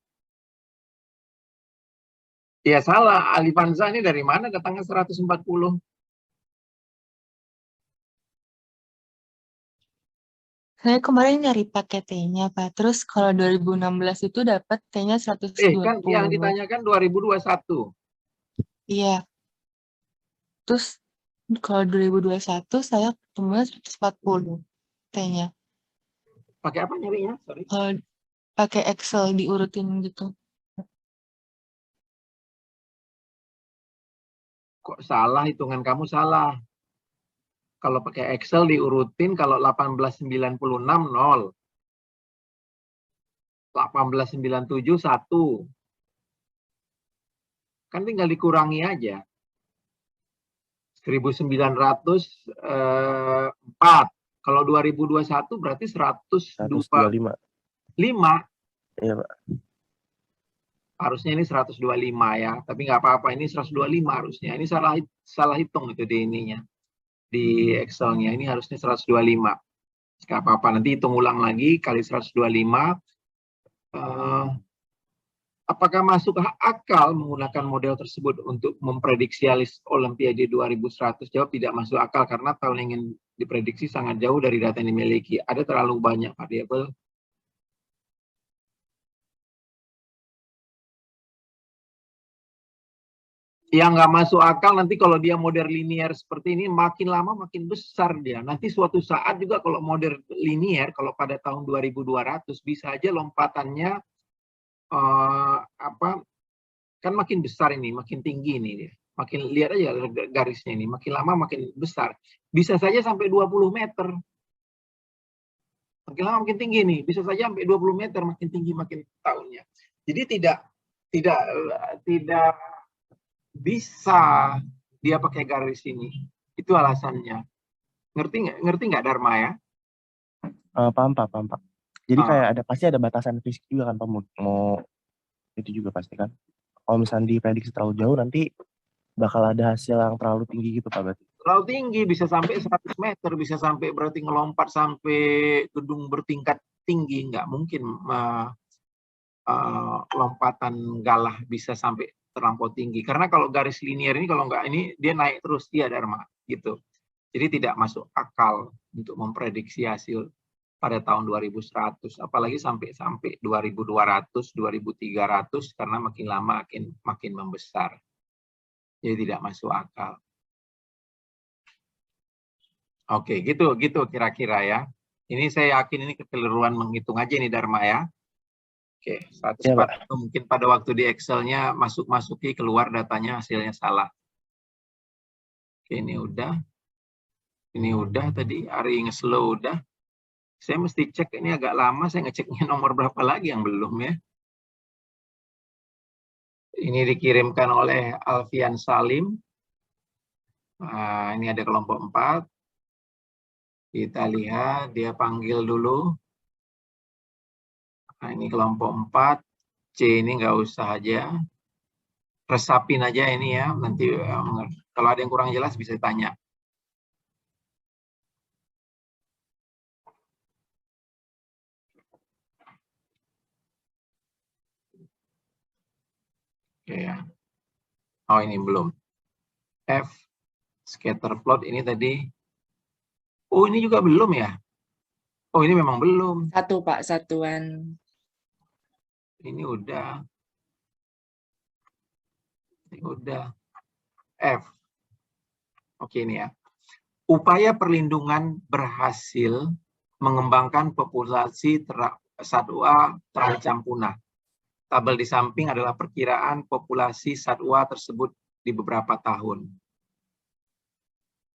Ya salah, Alifanza ini dari mana datangnya 140? Saya kemarin nyari pakai T-nya, Pak. Terus kalau 2016 itu dapat T-nya 120. Kan yang ditanyakan 2021. Iya. Terus kalau 2021 saya ketemunya 140 T-nya. Pakai apa nyarinya? Sorry. Kalau pakai Excel diurutin gitu. Kok salah, hitungan kamu salah. Kalau pakai Excel diurutin, kalau 1896 0. 1897 1. Kan tinggal dikurangi aja. 1904. Kalau 2021 berarti 125. 125. Iya, Pak. Harusnya ini 125 ya, tapi nggak apa-apa, ini 125 harusnya. Ini salah hitung itu di ininya. Di Excel-nya ini harusnya 125. Nggak apa-apa, nanti hitung ulang lagi kali 125. Apakah masuk akal menggunakan model tersebut untuk memprediksi Olimpiade 2100? Jawab tidak masuk akal karena tahun yang ingin diprediksi sangat jauh dari data yang dimiliki. Ada terlalu banyak variabel. Yang nggak masuk akal nanti kalau dia model linear seperti ini, makin lama makin besar dia. Nanti suatu saat juga kalau model linear, kalau pada tahun 2200 bisa aja lompatannya kan makin besar ini, makin tinggi ini dia. Makin lihat aja garisnya ini, makin lama makin besar. Bisa saja sampai 20 meter. Makin lama makin tinggi nih, bisa saja sampai 20 meter makin tinggi makin tahunnya. Jadi tidak bisa dia pakai garis ini. Itu alasannya. Ngerti nggak Dharma ya? Paham Pak. Jadi kayak pasti ada batasan fisik juga kan Pak, mau itu juga pasti kan. Kalau misalnya diprediksi terlalu jauh nanti bakal ada hasil yang terlalu tinggi gitu Pak berarti. Terlalu tinggi, bisa sampai 100 meter, bisa sampai berarti ngelompat sampai gedung bertingkat tinggi. Nggak mungkin lompatan galah bisa sampai terlampau tinggi. Karena kalau garis linear ini, kalau nggak ini, dia naik terus, dia Dharma. Gitu. Jadi tidak masuk akal untuk memprediksi hasil pada tahun 2100, apalagi sampai 2200, 2300 karena makin lama makin membesar. Jadi tidak masuk akal. Oke, gitu kira-kira ya. Ini saya yakin ini kekeliruan menghitung aja nih Dharma ya. Oke, 140 ya, mungkin pada waktu di Excel-nya masuki keluar datanya hasilnya salah. Oke, ini udah. Ini udah tadi, Ari nge-slow udah. Saya mesti cek, ini agak lama, saya ngeceknya nomor berapa lagi yang belum ya. Ini dikirimkan oleh Alfian Salim. Nah, ini ada kelompok 4. Kita lihat, dia panggil dulu. Nah, ini kelompok 4. C ini nggak usah aja. Resapin aja ini ya, nanti kalau ada yang kurang jelas bisa tanya. Oke ya. Oh ini belum. F scatter plot ini tadi. Oh ini juga belum ya? Oh ini memang belum. 1 Pak, satuan. Ini udah. Ini udah. F. Oke ini ya. Upaya perlindungan berhasil mengembangkan populasi satwa terancam punah. Tabel di samping adalah perkiraan populasi satwa tersebut di beberapa tahun.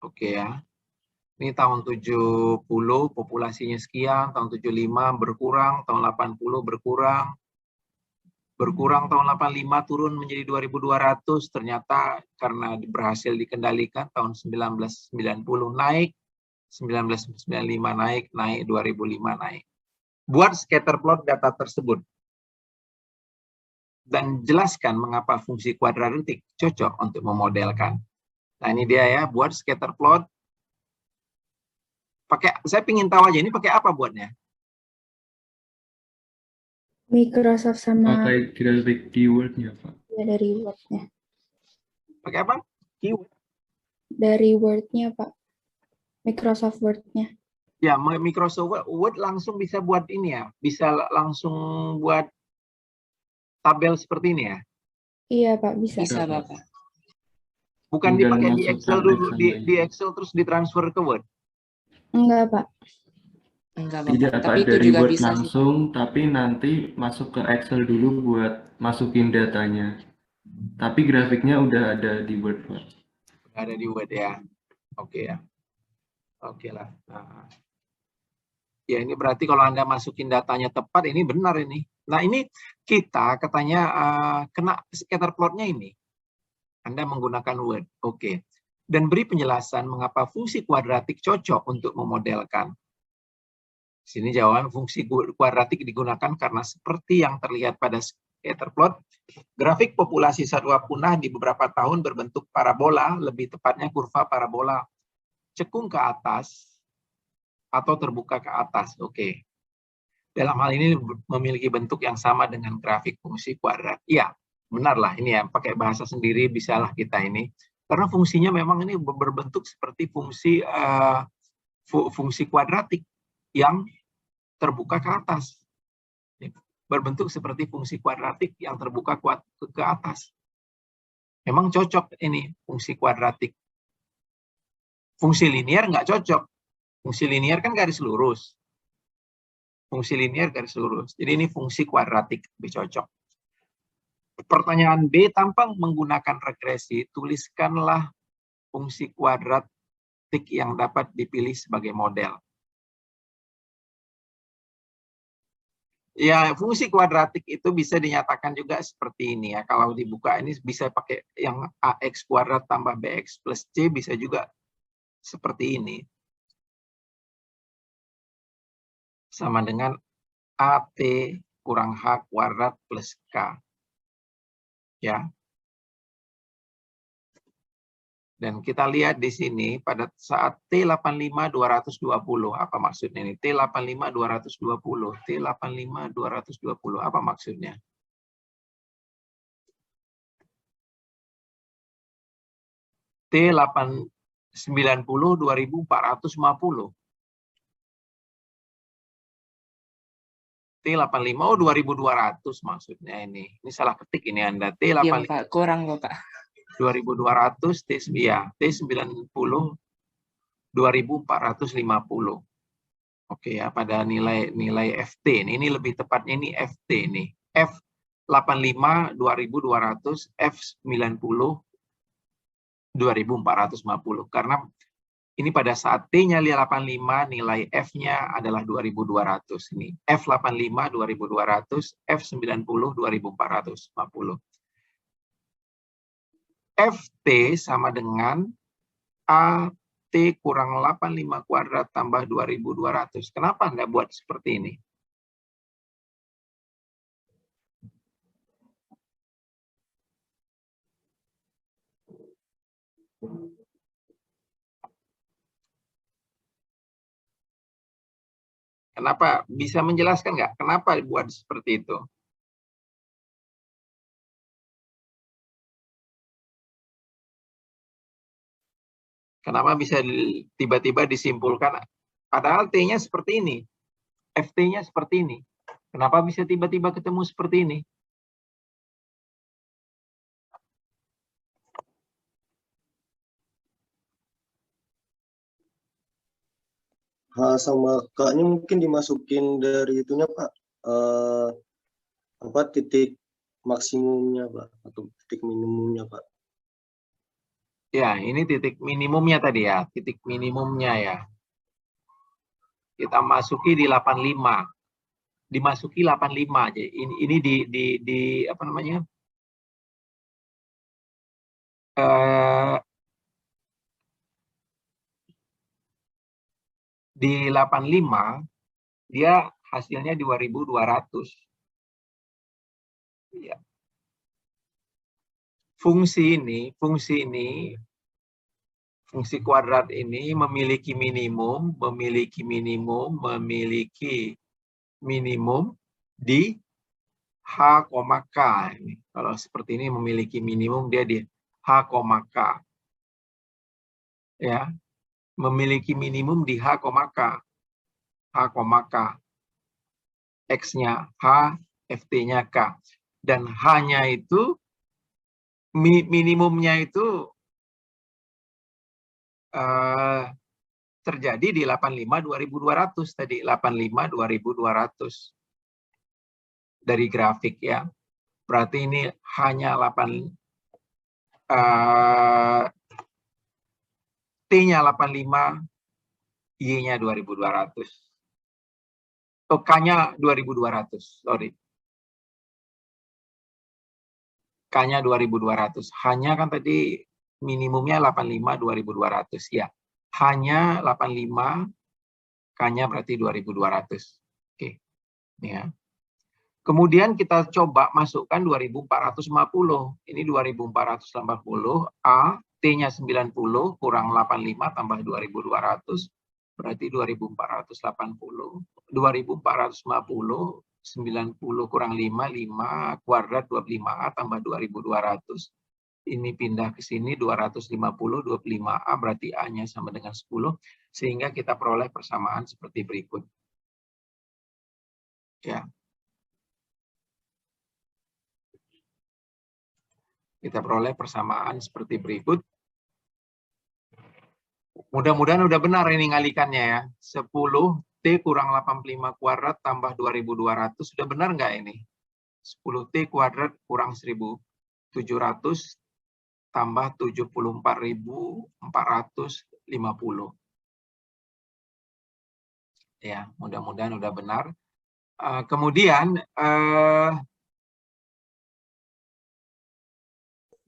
Oke ya. Ini tahun 70 populasinya sekian, tahun 75 berkurang, tahun 80 berkurang. Berkurang tahun 85 turun menjadi 2200, ternyata karena berhasil dikendalikan tahun 1990 naik, 1995 naik, 2005 naik. Buat scatter plot data tersebut. dan jelaskan mengapa fungsi kuadratik cocok untuk memodelkan. Nah, ini dia ya, buat scatter plot. Saya ingin tahu aja ini pakai apa buatnya? Microsoft sama Pakai grafik di Word-nya, Pak. ya, dari Word-nya. Pakai apa? Keyword. Dari Word-nya, Pak. Microsoft Word-nya. Ya, Microsoft Word langsung bisa buat ini ya, bisa langsung buat tabel seperti ini ya. Iya, Pak, bisa. Bisa, Bapak. Bukan Tinggal dipakai di masukkan Excel dulu, X sama di Y. Excel terus ditransfer ke Word. Enggak, Pak. Enggak, Tidak, Bapak. Pak, Tapi itu dari juga Word bisa sih. langsung, tapi nanti masuk ke Excel dulu buat masukin datanya. Tapi grafiknya udah ada di Word, Pak. Ada di Word ya. Oke ya. Oke lah. Nah. Ya, ini berarti kalau Anda masukin datanya tepat, ini benar ini. Nah, ini kita katanya kena scatter plotnya ini. Anda menggunakan Word. Oke. Dan beri penjelasan mengapa fungsi kuadratik cocok untuk memodelkan. Sini jawaban fungsi kuadratik digunakan karena seperti yang terlihat pada scatter plot, grafik populasi satwa punah di beberapa tahun berbentuk parabola, lebih tepatnya kurva parabola cekung ke atas atau terbuka ke atas. Oke. Dalam hal ini memiliki bentuk yang sama dengan grafik fungsi kuadrat. Iya, benarlah ini ya, pakai bahasa sendiri bisalah kita ini. Karena fungsinya memang ini berbentuk seperti fungsi kuadratik yang terbuka ke atas. Berbentuk seperti fungsi kuadratik yang terbuka ke atas. Memang cocok ini fungsi kuadratik. Fungsi linear nggak cocok. Fungsi linear kan garis lurus. Fungsi linear garis lurus. Jadi ini fungsi kuadratik lebih cocok. Pertanyaan B, tanpa menggunakan regresi, tuliskanlah fungsi kuadratik yang dapat dipilih sebagai model. Ya, fungsi kuadratik itu bisa dinyatakan juga seperti ini ya. Kalau dibuka ini bisa pakai yang AX kuadrat tambah BX plus C, bisa juga seperti ini. Sama dengan AT kurang H kuadrat plus K. Ya. Dan kita lihat di sini pada saat T85 220, apa maksudnya ini? T85 220, T85 220, apa maksudnya? T890 2450. T85 oh 2200 maksudnya ini. Ini salah ketik ini Anda. Iya, T85 Bapak. Kurang, Bapak. 2200 T90 2450. Oke ya, pada nilai FT ini lebih tepatnya ini FT ini. F85 2200, F90 2450. Karena ini pada saat T-nya 85, nilai F-nya adalah 2200 ini. F85 2200, F90 2450. FT sama dengan AT kurang 85 kuadrat tambah 2200. Kenapa Anda buat seperti ini? Kenapa? Bisa menjelaskan nggak? Kenapa buat seperti itu? Kenapa bisa tiba-tiba disimpulkan, padahal T-nya seperti ini, FT-nya seperti ini. Kenapa bisa tiba-tiba ketemu seperti ini? H sama K-nya mungkin dimasukin dari itunya, Pak. Apa titik maksimumnya, Pak, atau titik minimumnya, Pak. Ya, ini titik minimumnya tadi ya, titik minimumnya ya. Kita masuki di 85. Dimasuki 85 aja. Ini di apa namanya? Di 85 dia hasilnya 2200. Ya. fungsi kuadrat ini memiliki minimum di H, K. Ini. Kalau seperti ini memiliki minimum dia di H, K. Ya, memiliki minimum di H, K. X-nya H, FT-nya K. Dan H-nya itu, minimumnya itu terjadi di 85.200 tadi, 85.200 dari grafik ya. Berarti ini hanya T-nya 85, Y-nya 2.200. Oh, K-nya 2.200, sorry. K-nya 2.200. Hanya kan tadi minimumnya 85, 2.200 ya. Hanya 85, K-nya berarti 2.200. Oke. Ya. Kemudian kita coba masukkan 2.450. Ini 2.480 A, T-nya 90 kurang 85 tambah 2.200 berarti 2.480. 2.450 90 kurang 5 kuadrat 25A tambah 2.200. Ini pindah ke sini 250, 25A berarti A-nya sama dengan 10. Sehingga kita peroleh persamaan seperti berikut. Ya. Kita peroleh persamaan seperti berikut. Mudah-mudahan udah benar ini ngalikannya ya. 10 T kurang 85 kuadrat tambah 2.200. Sudah benar nggak ini? 10 T kuadrat kurang 1.700 tambah 74.450. Ya, mudah-mudahan udah benar. Kemudian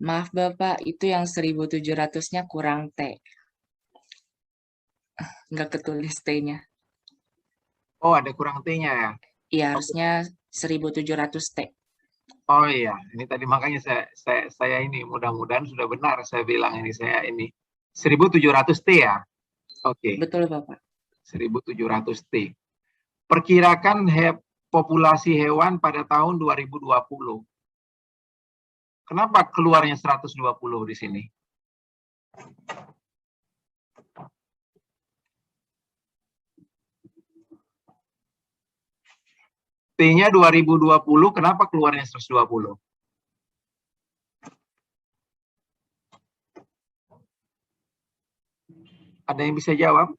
Maaf Bapak, itu yang 1.700-nya kurang T. Nggak ketulis T-nya. oh, ada kurang T-nya ya? Iya, harusnya 1.700 T. Oh iya, ini tadi makanya saya ini mudah-mudahan sudah benar saya bilang ini 1.700 T ya. Oke. Betul Bapak. 1.700 T. Perkirakan populasi hewan pada tahun 2020. Kenapa keluarnya 120 di sini? T-nya 2020, kenapa keluarnya 120? Ada yang bisa jawab?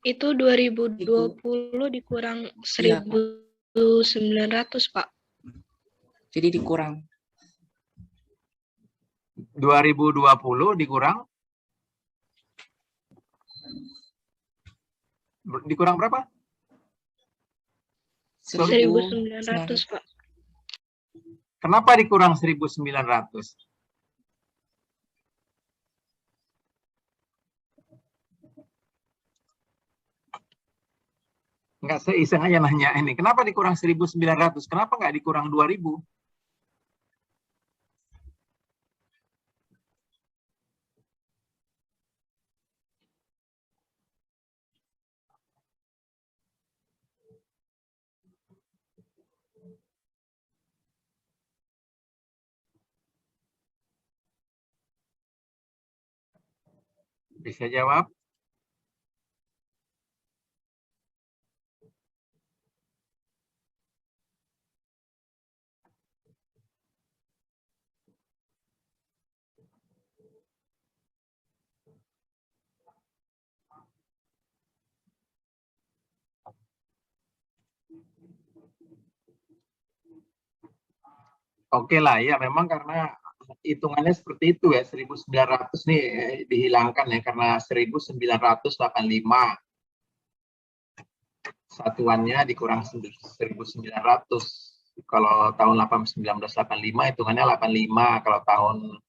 Itu 2020 dikurang 1.900, Pak. Jadi dikurang. 2020 dikurang berapa? 1.900, Pak. Kenapa dikurang 1.900? Enggak, saya iseng aja nanya ini. Kenapa dikurang 1.900? Kenapa nggak dikurang 2.000? Bisa jawab? Oke lah ya, memang karena hitungannya seperti itu ya, 1.900 nih dihilangkan ya karena 1.985 satuannya dikurang 1.900. Kalau tahun 1985 hitungannya 85, kalau tahun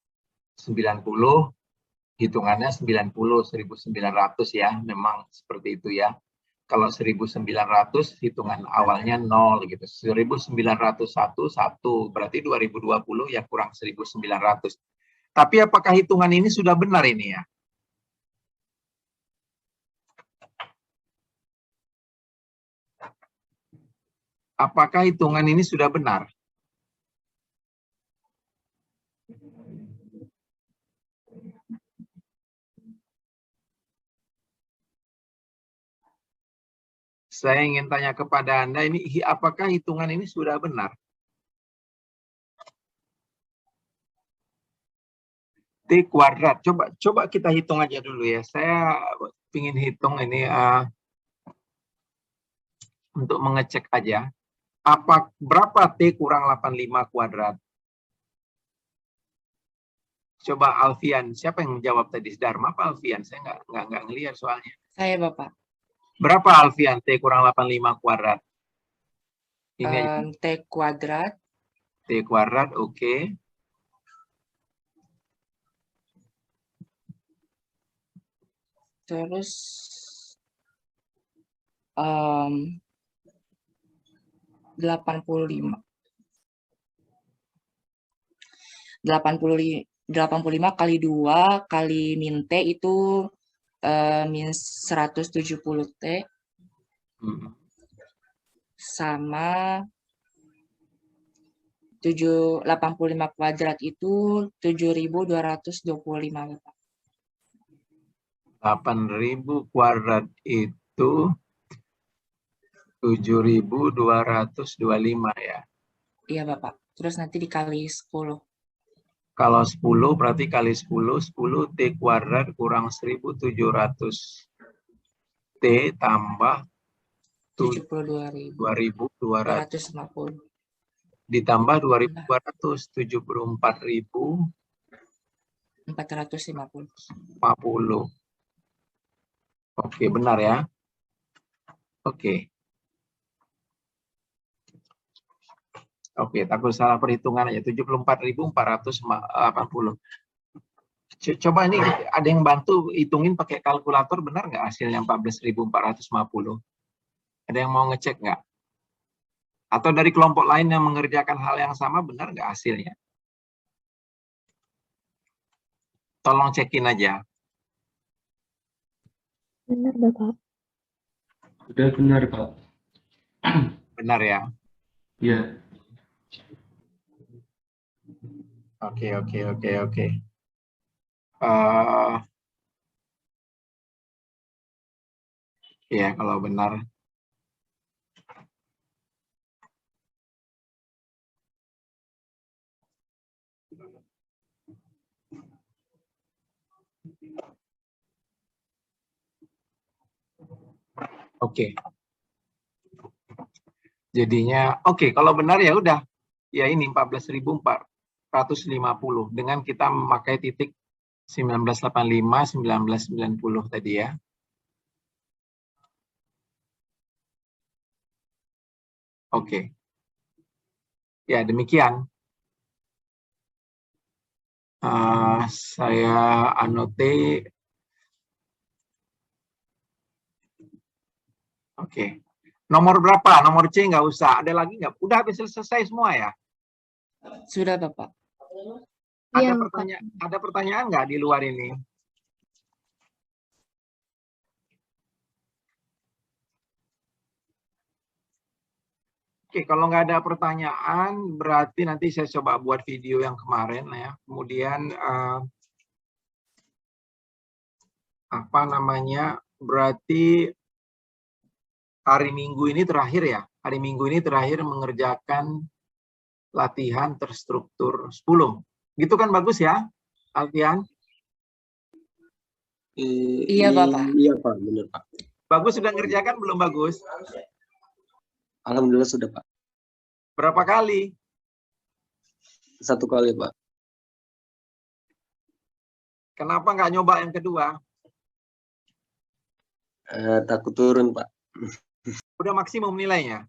90 hitungannya 90, 1.900 ya, memang seperti itu ya. Kalau 1900 hitungan awalnya 0 gitu. 1901 1, berarti 2020 ya kurang 1900. Tapi apakah hitungan ini sudah benar ini ya? Apakah hitungan ini sudah benar? Saya ingin tanya kepada Anda, ini apakah hitungan ini sudah benar? T kuadrat, coba kita hitung aja dulu ya. Saya ingin hitung ini untuk mengecek aja. Berapa T kurang 85 kuadrat? Coba Alfian, siapa yang menjawab tadi? Dharma apa Alfian? Saya nggak ngelihat soalnya. Saya, Bapak. Berapa Alfian T kurang 85 kuadrat? Ini T kuadrat. T kuadrat, oke. Terus 85 kali 2 kali min T itu min 170 T sama 85 kuadrat itu 7.225. 8.000 kuadrat itu 7.225 ya. Iya, Bapak. Terus nanti dikali 10. Kalau 10 berarti kali 10 T kuadrat kurang 1.700 T tambah 72.250 ditambah 2.200 74.450. Oke, benar ya. Oke. Oke, takut salah perhitungan aja. 74.480. Coba ini ada yang bantu hitungin pakai kalkulator, benar nggak hasilnya 14.450? Ada yang mau ngecek nggak? Atau dari kelompok lain yang mengerjakan hal yang sama, benar nggak hasilnya? Tolong cekin aja. Benar, Bapak. Sudah benar, Pak. Benar ya? Ya. Oke. Ya, kalau benar. Oke. Jadinya, kalau benar ya udah. Ya ini 14.450 dengan kita memakai titik 1985, 1990 tadi ya. Oke. Ya, demikian. Saya anote. Oke. Nomor berapa? Nomor C nggak usah. Ada lagi nggak? Udah habis selesai semua ya? Sudah, Bapak. Ada pertanyaan nggak di luar ini? Oke, kalau nggak ada pertanyaan, berarti nanti saya coba buat video yang kemarin ya. Kemudian berarti hari Minggu ini terakhir ya. Hari Minggu ini terakhir mengerjakan latihan terstruktur 10. Gitu kan bagus ya, Alfian? Iya, Bapak. Iya, Pak. Benar, Pak. Bagus sudah ngerjakan belum bagus? Alhamdulillah sudah, Pak. Berapa kali? 1 kali, Pak. Kenapa nggak nyoba yang kedua? Takut turun, Pak. Udah maksimum nilainya?